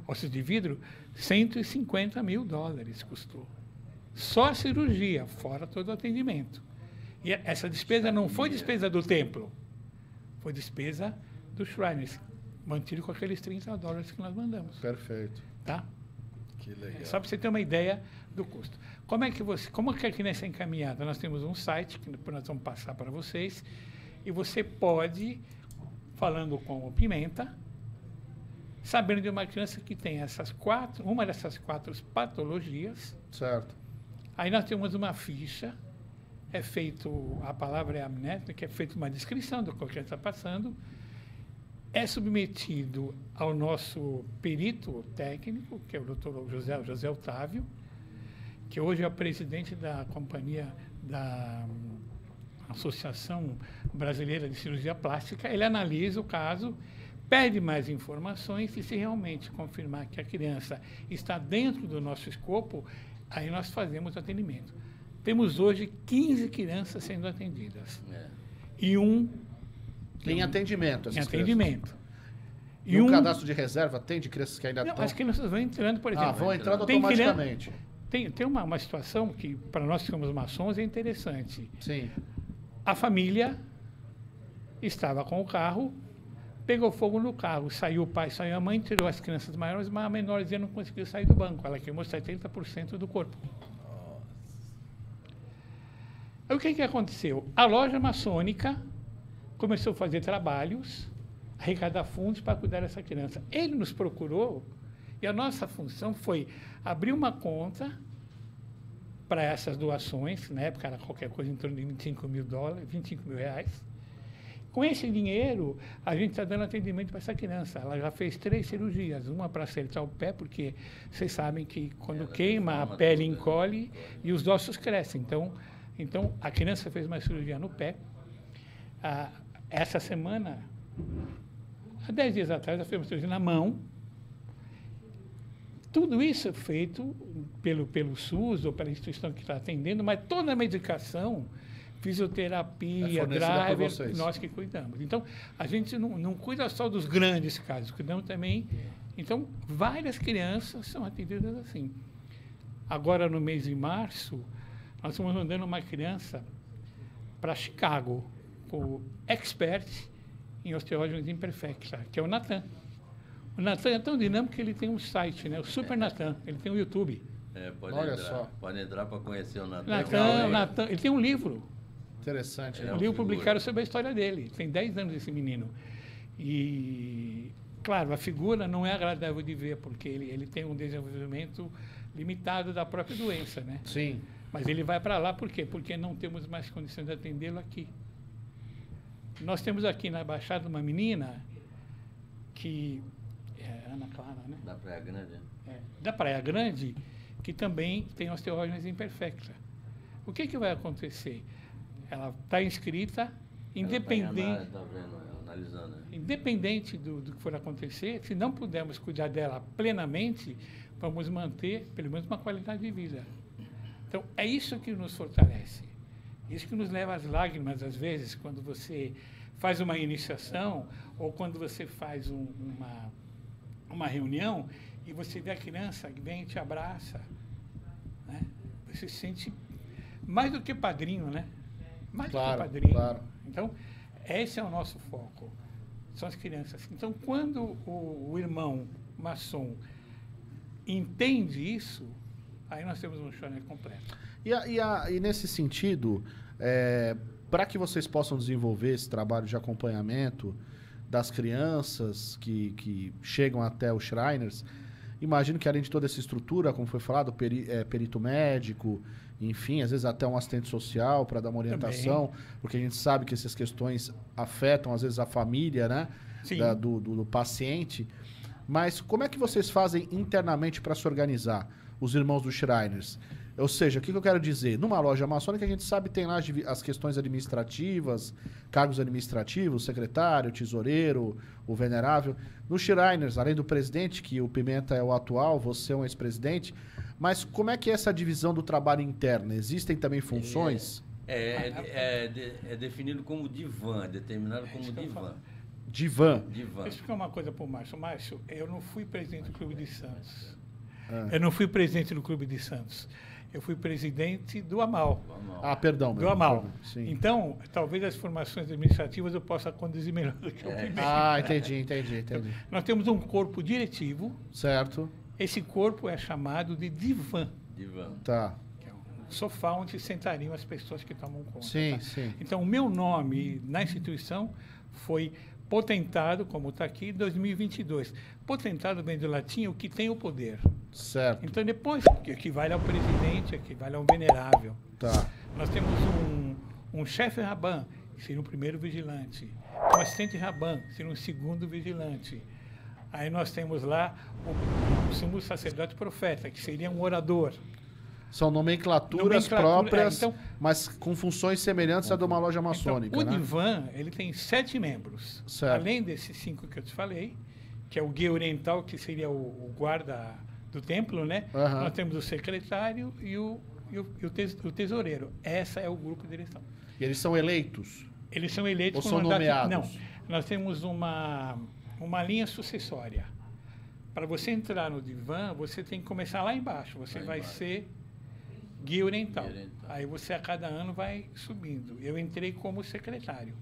[SPEAKER 6] ossos de vidro, 150 mil dólares custou. Só a cirurgia, fora todo o atendimento. E essa despesa não foi despesa do templo, foi despesa do Shriners, mantido com aqueles 30 dólares que nós mandamos.
[SPEAKER 4] Perfeito.
[SPEAKER 6] Tá?
[SPEAKER 2] Que legal.
[SPEAKER 6] Só para você ter uma ideia do custo. Como é que a criança é encaminhada? Nós temos um site que depois nós vamos passar para vocês, e você pode, falando com o Pimenta, sabendo de uma criança que tem uma dessas 4 patologias.
[SPEAKER 4] Certo.
[SPEAKER 6] Aí nós temos uma ficha, a palavra é amnésia, é feita uma descrição do que a criança está passando, é submetido ao nosso perito técnico, que é o doutor José Otávio, que hoje é o presidente da companhia da Associação Brasileira de Cirurgia Plástica. Ele analisa o caso, pede mais informações e, se realmente confirmar que a criança está dentro do nosso escopo, aí nós fazemos o atendimento. Temos hoje 15 crianças sendo atendidas. E
[SPEAKER 4] em atendimento.
[SPEAKER 6] Em atendimento.
[SPEAKER 4] E um cadastro de reserva tem de crianças que ainda estão?
[SPEAKER 6] As crianças vão entrando, por exemplo.
[SPEAKER 4] Vão entrando automaticamente.
[SPEAKER 6] Tem uma situação que, para nós que somos maçons, é interessante.
[SPEAKER 4] Sim.
[SPEAKER 6] A família estava com o carro, pegou fogo no carro, saiu o pai, saiu a mãe, tirou as crianças maiores, mas a menorzinha não conseguiu sair do banco. Ela queimou 70% do corpo. Aí, o que aconteceu? A loja maçônica começou a fazer trabalhos, arrecadar fundos para cuidar dessa criança. Ele nos procurou e a nossa função foi abrir uma conta para essas doações. Na época era qualquer coisa em torno de 25 mil reais. Com esse dinheiro, a gente está dando atendimento para essa criança. Ela já fez 3 cirurgias, uma para acertar o pé, porque vocês sabem que quando queima, a pele encolhe e os ossos crescem. Então, a criança fez uma cirurgia no pé. Essa semana, há 10 dias atrás, ela fez uma cirurgia na mão. Tudo isso é feito pelo SUS ou pela instituição que está atendendo, mas toda a medicação, fisioterapia, driver, nós que cuidamos. Então, a gente não cuida só dos grandes casos, cuidamos também. Então, várias crianças são atendidas assim. Agora, no mês de março, nós estamos mandando uma criança para Chicago, o expert em osteogenesis imperfecta, que é o Natan. O Natan é tão dinâmico que ele tem um site, né? O Super Natan, ele tem um YouTube.
[SPEAKER 5] Pode entrar para conhecer o Natan.
[SPEAKER 6] Natan, ele tem um livro.
[SPEAKER 4] Interessante.
[SPEAKER 6] Um livro publicado sobre a história dele. Tem 10 anos esse menino. E, claro, a figura não é agradável de ver, porque ele tem um desenvolvimento limitado da própria doença, né?
[SPEAKER 4] Sim.
[SPEAKER 6] Mas ele vai para lá por quê? Porque não temos mais condições de atendê-lo aqui. Nós temos aqui na Baixada uma menina que é Ana Clara, né?
[SPEAKER 5] Da Praia Grande.
[SPEAKER 6] Da Praia Grande, que também tem osteogenesis imperfecta. O que vai acontecer? Ela está inscrita, independente...
[SPEAKER 5] Está vendo? Na Analisando, né?
[SPEAKER 6] Independente do que for acontecer, se não pudermos cuidar dela plenamente, vamos manter, pelo menos, uma qualidade de vida. Então, é isso que nos fortalece. Isso que nos leva às lágrimas, às vezes, quando você faz uma iniciação ou quando você faz uma reunião e você vê a criança que vem e te abraça, né? Você se sente mais do que padrinho, né? Mais do que padrinho.
[SPEAKER 4] Claro.
[SPEAKER 6] Então, esse é o nosso foco, são as crianças. Então, quando o irmão maçom entende isso, aí nós temos um Schreiner completo.
[SPEAKER 4] E nesse sentido, para que vocês possam desenvolver esse trabalho de acompanhamento das crianças que chegam até os Shriners, imagino que além de toda essa estrutura, como foi falado, perito médico, enfim, às vezes até um assistente social para dar uma orientação, porque a gente sabe que essas questões afetam, às vezes, a família, né? Do paciente. Mas como é que vocês fazem internamente para se organizar, os irmãos dos Shriners? Ou seja, o que eu quero dizer? Numa loja maçônica, a gente sabe que tem lá as questões administrativas, cargos administrativos, secretário, tesoureiro, o venerável. Nos Shriners, além do presidente, que o Pimenta é o atual, você é um ex-presidente, mas como é que é essa divisão do trabalho interno? Existem também funções?
[SPEAKER 5] É definido como divã, é determinado como divã.
[SPEAKER 4] Divã.
[SPEAKER 6] Deixa eu explicar uma coisa para o Márcio. Márcio, eu não fui presidente do Clube de Santos. Eu não fui presidente do Clube de Santos. Eu fui presidente do AMAL.
[SPEAKER 4] Perdão.
[SPEAKER 6] Do AMAL.
[SPEAKER 4] Sim.
[SPEAKER 6] Então, talvez as formações administrativas eu possa conduzir melhor do que o Pimenta.
[SPEAKER 4] Entendi.
[SPEAKER 6] Nós temos um corpo diretivo.
[SPEAKER 4] Certo.
[SPEAKER 6] Esse corpo é chamado de divã.
[SPEAKER 4] Tá.
[SPEAKER 6] Que é um sofá onde sentariam as pessoas que tomam conta.
[SPEAKER 4] Sim.
[SPEAKER 6] Então, o meu nome na instituição foi potentado, como está aqui, em 2022. Potentado vem do latim o que tem o poder.
[SPEAKER 4] Certo.
[SPEAKER 6] Então, depois, que equivale ao presidente, equivale ao venerável.
[SPEAKER 4] Tá.
[SPEAKER 6] Nós temos um chefe Raban, que seria o primeiro vigilante. Um assistente Raban, que seria um segundo vigilante. Aí nós temos lá o sumo sacerdote profeta, que seria um orador.
[SPEAKER 4] São nomenclaturas próprias, mas com funções semelhantes à de uma loja maçônica.
[SPEAKER 6] Então, o divã, ele tem 7 membros.
[SPEAKER 4] Certo.
[SPEAKER 6] Além desses 5 que eu te falei, que é o guia oriental, que seria o guarda do templo, né? Nós temos o secretário e o tesoureiro. Essa é o grupo de direção.
[SPEAKER 4] E eles são eleitos?
[SPEAKER 6] Eles são eleitos
[SPEAKER 4] ou são nomeados?
[SPEAKER 6] Não, nós temos uma linha sucessória. Para você entrar no divã, você tem que começar lá embaixo. Você vai ser guia oriental. Aí você, a cada ano, vai subindo. Eu entrei como secretário.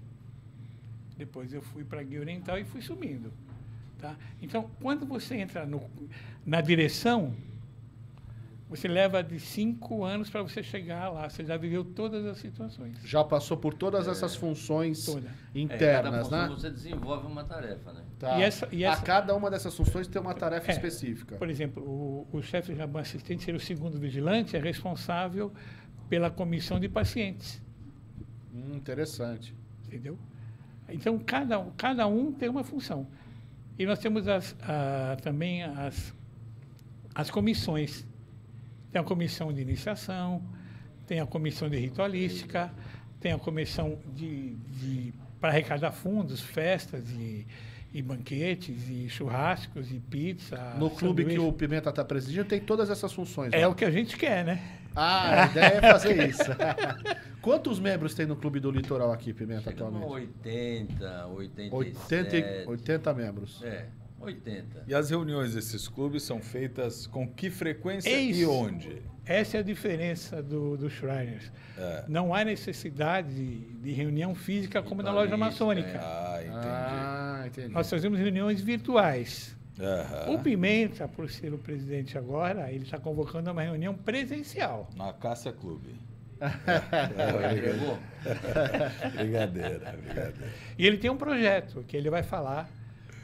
[SPEAKER 6] Depois eu fui para guia oriental e fui subindo. Tá? Então, quando você entra na direção, você leva de 5 anos para você chegar lá. Você já viveu todas as situações.
[SPEAKER 4] Já passou por todas essas funções internas,
[SPEAKER 5] cada
[SPEAKER 4] né?
[SPEAKER 5] Você desenvolve uma tarefa, né?
[SPEAKER 4] Tá. A cada uma dessas funções tem uma tarefa específica.
[SPEAKER 6] Por exemplo, o chefe de Raban assistente, ser o segundo vigilante, é responsável pela comissão de pacientes.
[SPEAKER 4] Interessante.
[SPEAKER 6] Entendeu? Então, cada um tem uma função. E nós temos também as comissões. Tem a comissão de iniciação, tem a comissão de ritualística, tem a comissão para arrecadar fundos, festas e banquetes, e churrascos, e pizza.
[SPEAKER 4] No clube que o Pimenta está presidindo, tem todas essas funções.
[SPEAKER 6] É o que a gente quer, né?
[SPEAKER 4] A ideia é fazer isso. Quantos membros tem no Clube do Litoral aqui, Pimenta, atualmente?
[SPEAKER 5] 80, 87.
[SPEAKER 4] 80 membros.
[SPEAKER 5] 80.
[SPEAKER 2] E as reuniões desses clubes são feitas com que frequência e onde?
[SPEAKER 6] Essa é a diferença do Shriners. Não há necessidade de reunião física como na loja maçônica.
[SPEAKER 4] Entendi.
[SPEAKER 6] Nós fazemos reuniões virtuais. O Pimenta, por ser o presidente agora, ele está convocando uma reunião presencial.
[SPEAKER 2] Na Cássia Clube. Brincadeira.
[SPEAKER 6] E ele tem um projeto que ele vai falar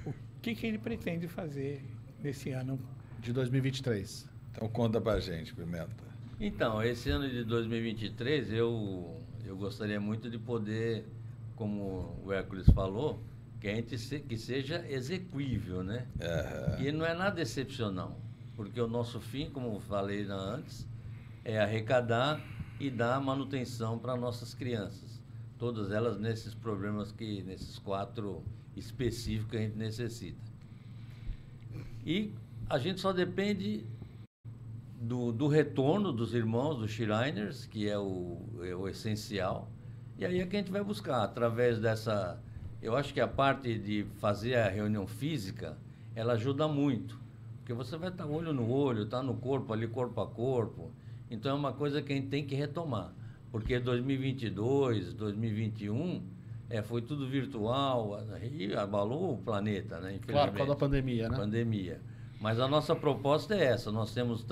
[SPEAKER 6] o que ele pretende fazer nesse ano.
[SPEAKER 4] De 2023.
[SPEAKER 2] Então conta pra gente, Pimenta.
[SPEAKER 5] Então, esse ano de 2023, eu gostaria muito de poder, como o Hércules falou, que seja execuível, né? E não é nada excepcional, porque o nosso fim, como falei antes, é arrecadar e dar manutenção para nossas crianças. Todas elas nesses problemas nesses 4 específico que a gente necessita. E a gente só depende do retorno dos irmãos, dos Shriners, que é o essencial. E aí é que a gente vai buscar, através dessa... Eu acho que a parte de fazer a reunião física, ela ajuda muito. Porque você vai estar olho no olho, tá no corpo ali, corpo a corpo. Então é uma coisa que a gente tem que retomar. Porque 2022, 2021, foi tudo virtual e abalou o planeta, né? Infelizmente.
[SPEAKER 4] Claro, por causa da pandemia, né?
[SPEAKER 5] Pandemia. Mas a nossa proposta é essa. Nós teremos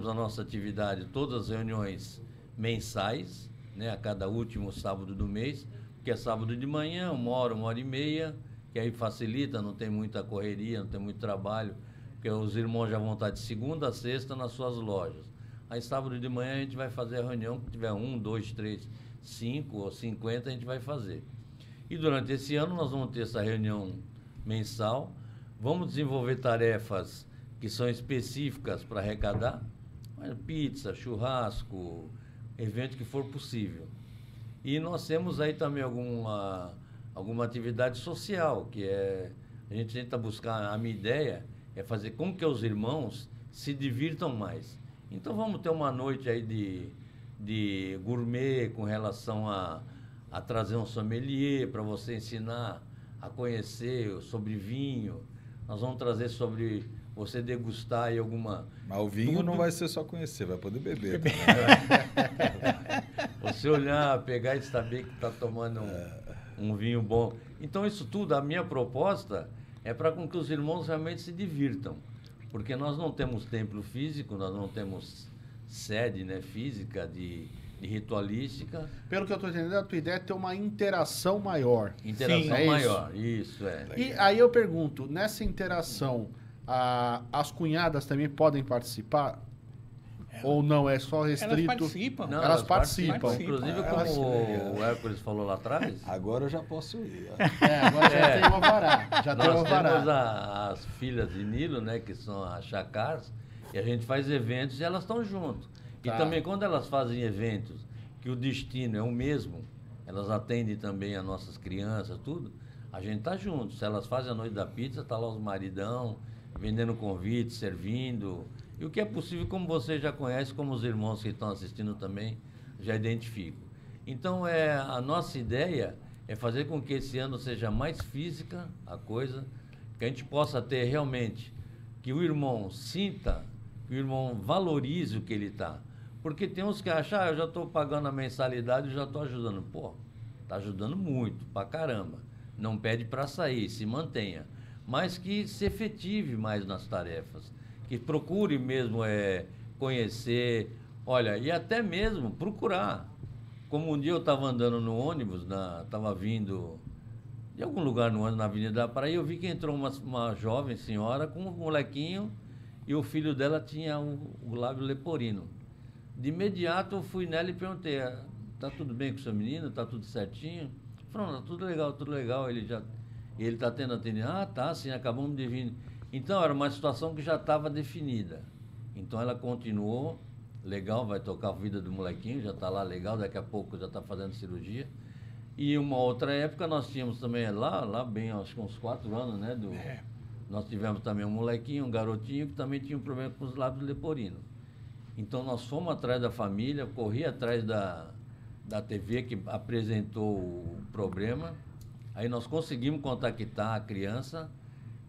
[SPEAKER 5] a nossa atividade, todas as reuniões mensais, né? A cada último sábado do mês, que é sábado de manhã, 1 hora e meia, que aí facilita, não tem muita correria, não tem muito trabalho, porque os irmãos já vão estar de segunda a sexta nas suas lojas. Aí sábado de manhã a gente vai fazer a reunião, que tiver 1, 2, 3, 5 ou 50, a gente vai fazer. E durante esse ano nós vamos ter essa reunião mensal, vamos desenvolver tarefas que são específicas para arrecadar, pizza, churrasco, evento que for possível. E nós temos aí também alguma atividade social, que a gente tenta buscar, a minha ideia é fazer com que os irmãos se divirtam mais. Então vamos ter uma noite aí de gourmet com relação a trazer um sommelier para você ensinar a conhecer sobre vinho. Nós vamos trazer sobre você degustar aí alguma...
[SPEAKER 2] Mas o vinho não vai ser só conhecer, vai poder beber.
[SPEAKER 5] Você olhar, pegar e saber que está tomando um vinho bom. Então isso tudo, a minha proposta é para com que os irmãos realmente se divirtam. Porque nós não temos templo físico, nós não temos sede, né, física de ritualística.
[SPEAKER 4] Pelo que eu estou entendendo, a tua ideia é ter uma interação maior.
[SPEAKER 5] Interação
[SPEAKER 4] Sim,
[SPEAKER 5] maior, isso é.
[SPEAKER 4] E aí eu pergunto, nessa interação, as cunhadas também podem participar? Ou não, é só restrito?
[SPEAKER 6] Elas participam.
[SPEAKER 5] Não,
[SPEAKER 4] elas participam.
[SPEAKER 5] Inclusive, como o Hércules falou lá atrás...
[SPEAKER 2] Agora eu já posso ir.
[SPEAKER 4] Agora já tem o alvará.
[SPEAKER 5] Nós temos as filhas de Nilo, né, que são as chacars, e a gente faz eventos e elas estão junto. E também quando elas fazem eventos que o destino é o mesmo, elas atendem também as nossas crianças, tudo, a gente está junto. Se elas fazem a noite da pizza, tá lá os maridão, vendendo convites, servindo... E o que é possível, como você já conhece, como os irmãos que estão assistindo também já identificam. Então, a nossa ideia é fazer com que esse ano seja mais física a coisa, que a gente possa ter realmente, que o irmão sinta, que o irmão valorize o que ele está. Porque tem uns que acham, eu já estou pagando a mensalidade e já estou ajudando. Pô, está ajudando muito, pra caramba. Não pede para sair, se mantenha. Mas que se efetive mais nas tarefas. Que procure mesmo conhecer, olha, e até mesmo procurar. Como um dia eu estava andando no ônibus, estava vindo de algum lugar no ônibus, na Avenida da Praia, e eu vi que entrou uma jovem senhora com um molequinho e o filho dela tinha o lábio leporino. De imediato eu fui nela e perguntei, tá tudo bem com o seu menino? Tá tudo certinho? Falou, não, tudo legal, ele está tendo atendimento. Tá, sim, acabamos de vir... Então, era uma situação que já estava definida. Então, ela continuou, legal, vai tocar a vida do molequinho, já está lá legal, daqui a pouco já está fazendo cirurgia. E uma outra época, nós tínhamos também lá bem, acho que uns 4 anos, né? Nós tivemos também um molequinho, um garotinho, que também tinha um problema com os lábios leporinos. Então, nós fomos atrás da família, corri atrás da TV que apresentou o problema. Aí, nós conseguimos contactar a criança.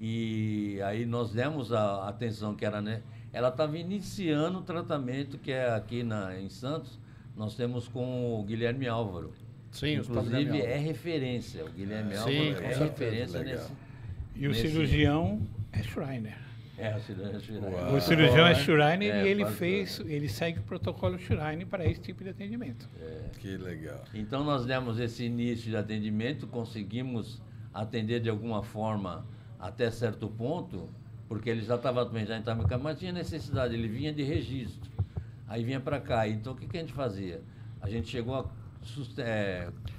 [SPEAKER 5] E aí nós demos a atenção que era, né? Ela estava iniciando o tratamento que é aqui em Santos, nós temos com o Guilherme Álvaro.
[SPEAKER 4] Sim,
[SPEAKER 5] inclusive é referência, o Guilherme Álvaro é referência nesse...
[SPEAKER 6] E o cirurgião é Shriner.
[SPEAKER 5] O cirurgião é Shriner.
[SPEAKER 6] Uau. O cirurgião é Shriner e ele segue o protocolo Shriner para esse tipo de atendimento.
[SPEAKER 2] Que legal.
[SPEAKER 5] Então nós demos esse início de atendimento, conseguimos atender de alguma forma até certo ponto, porque ele já estava mas tinha necessidade, ele vinha de registro, aí vinha para cá. Então, o que a gente fazia? A gente chegou a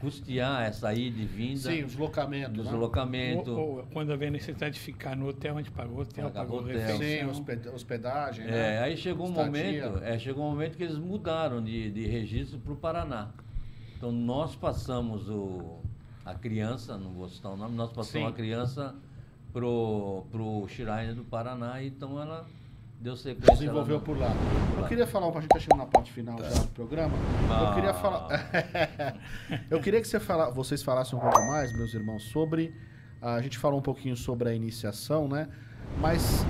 [SPEAKER 5] custear essa ida e vinda.
[SPEAKER 4] Sim, o
[SPEAKER 5] deslocamento.
[SPEAKER 6] Ou quando havia necessidade de ficar no hotel, a gente pagou hotel, pagou
[SPEAKER 4] refeição. Sim, hospedagem.
[SPEAKER 5] Né? Aí chegou um momento que eles mudaram de registro para o Paraná. Então, nós passamos a criança, não vou citar o nome, nós passamos
[SPEAKER 4] Sim.
[SPEAKER 5] a criança pro Shrine do Paraná, então ela deu sequência.
[SPEAKER 4] Desenvolveu
[SPEAKER 5] lá
[SPEAKER 4] por lá.
[SPEAKER 5] por
[SPEAKER 4] Eu
[SPEAKER 5] lá.
[SPEAKER 4] queria falar, a gente está chegando na parte final já do programa. Eu queria falar. Eu queria que vocês falassem um pouco mais, meus irmãos, sobre. A gente falou um pouquinho sobre a iniciação, né? Mas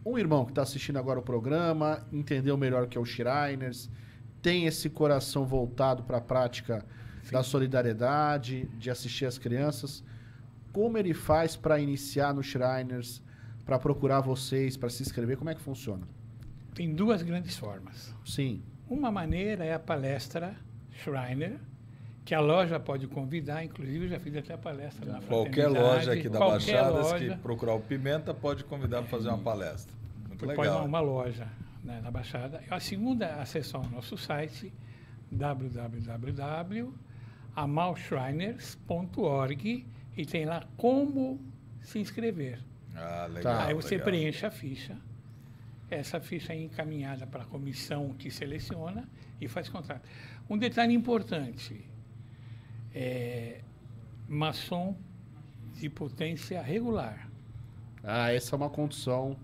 [SPEAKER 4] um irmão que está assistindo agora o programa, entendeu melhor o que é o Shriners, tem esse coração voltado para a prática da solidariedade, de assistir as crianças. Como ele faz para iniciar no Shriners, para procurar vocês, para se inscrever? Como é que funciona?
[SPEAKER 6] Tem duas grandes formas.
[SPEAKER 4] Sim.
[SPEAKER 6] Uma maneira é a palestra Shriner, que a loja pode convidar, inclusive eu já fiz até a palestra na
[SPEAKER 2] Qualquer
[SPEAKER 6] Fraternidade,
[SPEAKER 2] loja aqui da
[SPEAKER 6] qualquer
[SPEAKER 2] Baixadas
[SPEAKER 6] loja,
[SPEAKER 2] que procurar o Pimenta pode convidar para fazer uma palestra. Muito
[SPEAKER 6] pode
[SPEAKER 2] legal.
[SPEAKER 6] uma loja, né, na Baixada. A segunda acessão ao nosso site, www.amalshriners.org, e tem lá como se inscrever.
[SPEAKER 2] Ah, legal.
[SPEAKER 6] Aí você
[SPEAKER 2] legal.
[SPEAKER 6] preenche a ficha. Essa ficha é encaminhada para a comissão que seleciona e faz contrato. Um detalhe importante, maçom de potência regular.
[SPEAKER 4] Ah, essa é uma condição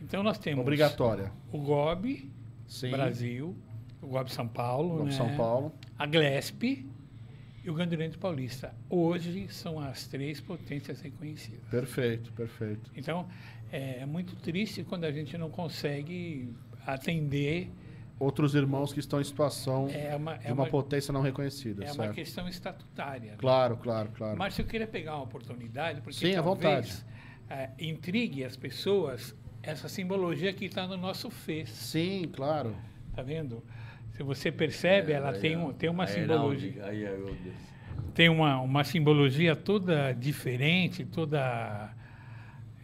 [SPEAKER 6] Então nós temos
[SPEAKER 4] obrigatória.
[SPEAKER 6] o GOB
[SPEAKER 4] Sim.
[SPEAKER 6] Brasil, o GOB São Paulo,
[SPEAKER 4] Vamos
[SPEAKER 6] né?
[SPEAKER 4] São Paulo.
[SPEAKER 6] A GLESP e o Grande Paulista. Hoje são as três potências reconhecidas.
[SPEAKER 4] Perfeito, perfeito.
[SPEAKER 6] Então, é muito triste quando a gente não consegue atender.
[SPEAKER 4] Outros irmãos que estão em situação
[SPEAKER 6] É uma,
[SPEAKER 4] de uma potência não reconhecida,
[SPEAKER 6] é uma
[SPEAKER 4] certo?
[SPEAKER 6] questão estatutária. Né?
[SPEAKER 4] Claro, claro, claro.
[SPEAKER 6] Mas eu queria pegar uma oportunidade, porque
[SPEAKER 4] Sim, à
[SPEAKER 6] talvez intrigue as pessoas essa simbologia que está no nosso fez.
[SPEAKER 4] Sim, claro.
[SPEAKER 6] Tá vendo? Se você percebe, ela tem uma simbologia. Tem uma simbologia toda diferente, toda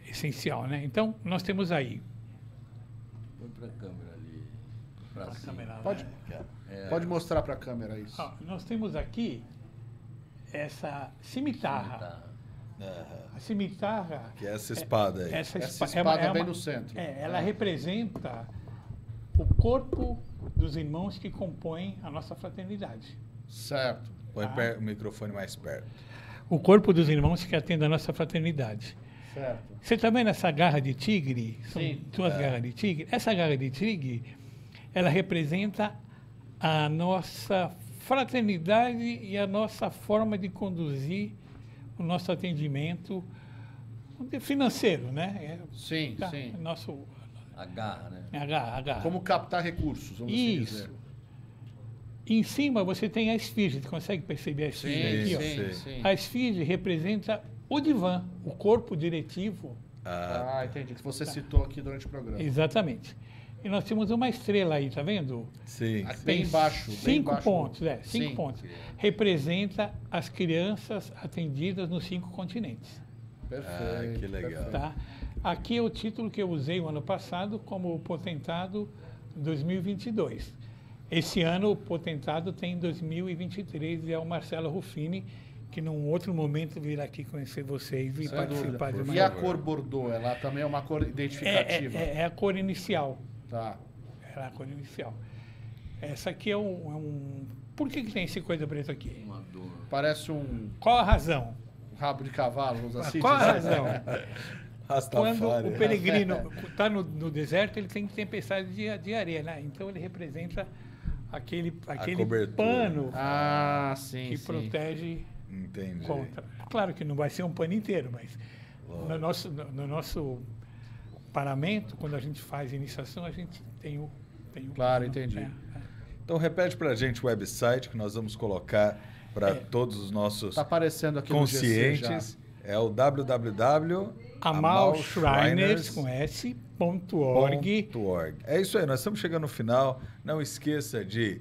[SPEAKER 6] essencial, né? Então, nós temos aí.
[SPEAKER 5] Põe para a câmera ali. Pra cima.
[SPEAKER 4] Pode mostrar para a câmera isso.
[SPEAKER 6] Ó, nós temos aqui essa cimitarra. A cimitarra.
[SPEAKER 2] Que é essa espada aí.
[SPEAKER 4] Essa espada bem no centro.
[SPEAKER 6] Ela representa o corpo dos irmãos que compõem a nossa fraternidade.
[SPEAKER 4] Certo.
[SPEAKER 2] Põe o microfone mais perto.
[SPEAKER 6] O corpo dos irmãos que atendem a nossa fraternidade.
[SPEAKER 4] Certo.
[SPEAKER 6] Você está vendo essa garra de tigre? São
[SPEAKER 4] Sim.
[SPEAKER 6] duas garras de tigre. Essa garra de tigre, ela representa a nossa fraternidade e a nossa forma de conduzir o nosso atendimento financeiro, né?
[SPEAKER 4] Sim, sim.
[SPEAKER 6] Nosso,
[SPEAKER 5] A garra, né?
[SPEAKER 6] a garra.
[SPEAKER 4] Como captar recursos, vamos assim
[SPEAKER 6] Isso.
[SPEAKER 4] dizer.
[SPEAKER 6] Em cima você tem a esfinge. Você consegue perceber a esfinge aqui?
[SPEAKER 2] sim,
[SPEAKER 6] Ó?
[SPEAKER 4] sim.
[SPEAKER 6] A esfinge representa o divã, o corpo diretivo.
[SPEAKER 4] Ah, entendi. Que você citou aqui durante o programa.
[SPEAKER 6] Exatamente. E nós temos uma estrela aí, tá vendo?
[SPEAKER 2] Sim.
[SPEAKER 4] Aqui bem embaixo. Bem
[SPEAKER 6] 5
[SPEAKER 4] embaixo.
[SPEAKER 6] pontos,
[SPEAKER 4] Sim.
[SPEAKER 6] 5 pontos. Representa as crianças atendidas nos 5 continentes.
[SPEAKER 4] Perfeito.
[SPEAKER 2] Que legal.
[SPEAKER 4] perfeito.
[SPEAKER 6] Tá? Aqui é o título que eu usei o ano passado como potentado 2022. Esse ano o potentado tem 2023 e é o Marcelo Ruffini, que num outro momento virá aqui conhecer vocês e
[SPEAKER 4] Sem
[SPEAKER 6] participar de
[SPEAKER 4] dúvida.
[SPEAKER 6] uma...
[SPEAKER 4] E a cor Bordeaux? Ela também é uma cor identificativa?
[SPEAKER 6] É a cor inicial.
[SPEAKER 4] Tá.
[SPEAKER 6] É a cor inicial. Essa aqui é um... Por que tem esse coisa preta aqui?
[SPEAKER 5] Uma dor.
[SPEAKER 4] Parece um
[SPEAKER 6] Qual a razão?
[SPEAKER 4] rabo de cavalo, vamos assim
[SPEAKER 6] Qual a
[SPEAKER 4] dizer.
[SPEAKER 6] razão?
[SPEAKER 2] Rastafari.
[SPEAKER 6] Quando o peregrino está no deserto, ele tem tempestade de areia, né? Então ele representa aquele
[SPEAKER 2] cobertura.
[SPEAKER 6] pano
[SPEAKER 4] Ah, sim,
[SPEAKER 6] que
[SPEAKER 4] sim.
[SPEAKER 6] protege
[SPEAKER 2] Entendi.
[SPEAKER 6] contra. Claro que não vai ser um pano inteiro, mas no nosso paramento, quando a gente faz iniciação, a gente tem o
[SPEAKER 4] Claro,
[SPEAKER 6] pano,
[SPEAKER 4] entendi.
[SPEAKER 6] né?
[SPEAKER 2] Então repete pra gente o website que nós vamos colocar para todos os nossos
[SPEAKER 4] Tá aparecendo aqui no GC
[SPEAKER 2] conscientes. É o
[SPEAKER 6] amalshriners.org.
[SPEAKER 2] É isso aí, nós estamos chegando no final. Não esqueça de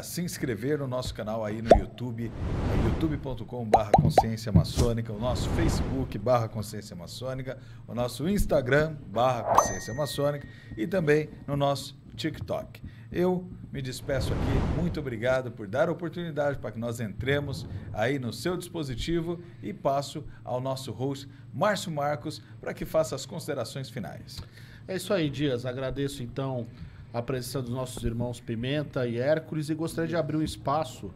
[SPEAKER 2] se inscrever no nosso canal aí no YouTube, youtube.com/consciência maçônica, o nosso Facebook /consciência maçônica, o nosso Instagram /consciência maçônica e também no nosso TikTok. Eu me despeço aqui, muito obrigado por dar a oportunidade para que nós entremos aí no seu dispositivo e passo ao nosso host, Márcio Marcos, para que faça as considerações finais.
[SPEAKER 4] É isso aí, Dias. Agradeço, então, a presença dos nossos irmãos Pimenta e Hércules e gostaria de abrir um espaço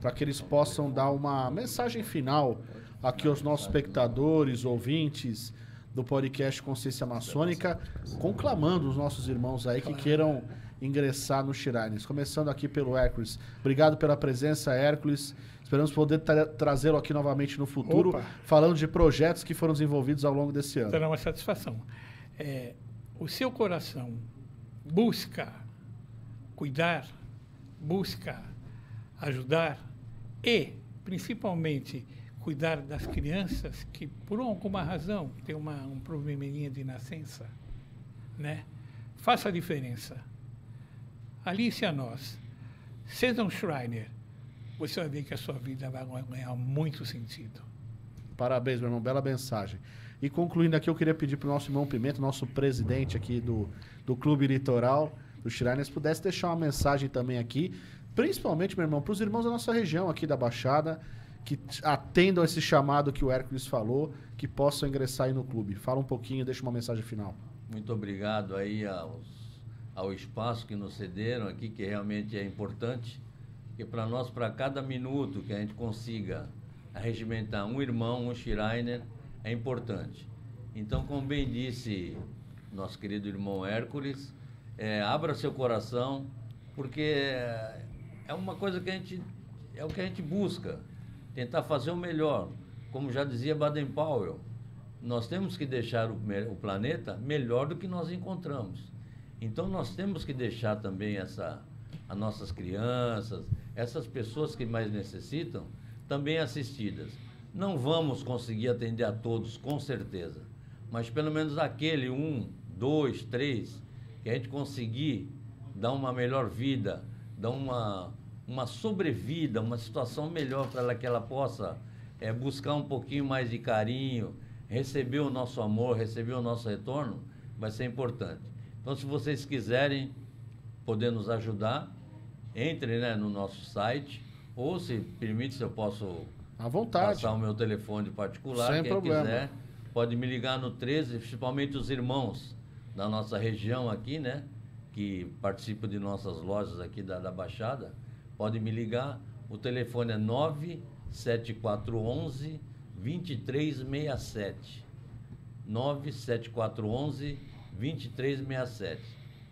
[SPEAKER 4] para que eles possam dar uma mensagem final aqui aos nossos espectadores, ouvintes do podcast Consciência Maçônica, conclamando os nossos irmãos aí que queiram ingressar no Shriners. Começando aqui pelo Hércules. Obrigado pela presença, Hércules. Esperamos poder trazê-lo aqui novamente no futuro,
[SPEAKER 6] Opa.
[SPEAKER 4] falando de projetos que foram desenvolvidos ao longo desse ano.
[SPEAKER 6] Será uma satisfação. O seu coração busca cuidar, busca ajudar e, principalmente, cuidar das crianças que, por alguma razão, tem um probleminha de nascença, né? Faça a diferença. Alice a nós. Seja um Shriner. Você vai ver que a sua vida vai ganhar muito sentido.
[SPEAKER 4] Parabéns, meu irmão. Bela mensagem. E concluindo aqui, eu queria pedir para o nosso irmão Pimenta, nosso presidente aqui do Clube Litoral, do Shriners, pudesse deixar uma mensagem também aqui, principalmente, meu irmão, para os irmãos da nossa região aqui da Baixada, que atendam esse chamado que o Hércules falou, que possam ingressar aí no clube. Fala um pouquinho, deixa uma mensagem final.
[SPEAKER 5] Muito obrigado aí ao espaço que nos cederam aqui, que realmente é importante, que para nós, para cada minuto que a gente consiga arregimentar um irmão, um Shriner, é importante. Então, como bem disse nosso querido irmão Hércules, abra seu coração, porque é uma coisa que é o que a gente busca, tentar fazer o melhor. Como já dizia Baden-Powell, nós temos que deixar o planeta melhor do que nós encontramos. Então nós temos que deixar também as nossas crianças, essas pessoas que mais necessitam, também assistidas. Não vamos conseguir atender a todos, com certeza, mas pelo menos aquele 1, 2, 3, que a gente conseguir dar uma melhor vida, dar uma sobrevida, uma situação melhor para que ela possa buscar um pouquinho mais de carinho, receber o nosso amor, receber o nosso retorno, vai ser importante. Então, se vocês quiserem poder nos ajudar, entre, né, no nosso site, ou se permite, se eu posso
[SPEAKER 4] à vontade,
[SPEAKER 5] passar o meu telefone particular,
[SPEAKER 4] sem
[SPEAKER 5] quem
[SPEAKER 4] problema.
[SPEAKER 5] quiser, pode me ligar no 13, principalmente os irmãos da nossa região aqui, né, que participam de nossas lojas aqui da Baixada, pode me ligar, o telefone é 97411 2367. 97411 2367.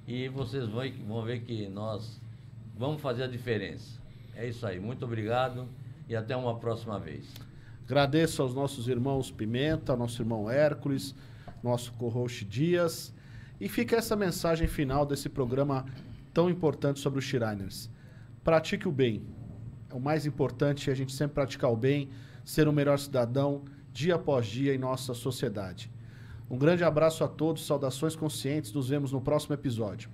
[SPEAKER 5] E vocês vão ver que nós vamos fazer a diferença. É isso aí. Muito obrigado e até uma próxima vez.
[SPEAKER 4] Agradeço aos nossos irmãos Pimenta, nosso irmão Hércules, nosso co-host Dias. E fica essa mensagem final desse programa tão importante sobre os Shriners. Pratique o bem. É o mais importante, a gente sempre praticar o bem, ser o melhor cidadão, dia após dia, em nossa sociedade. Um grande abraço a todos, saudações conscientes, nos vemos no próximo episódio.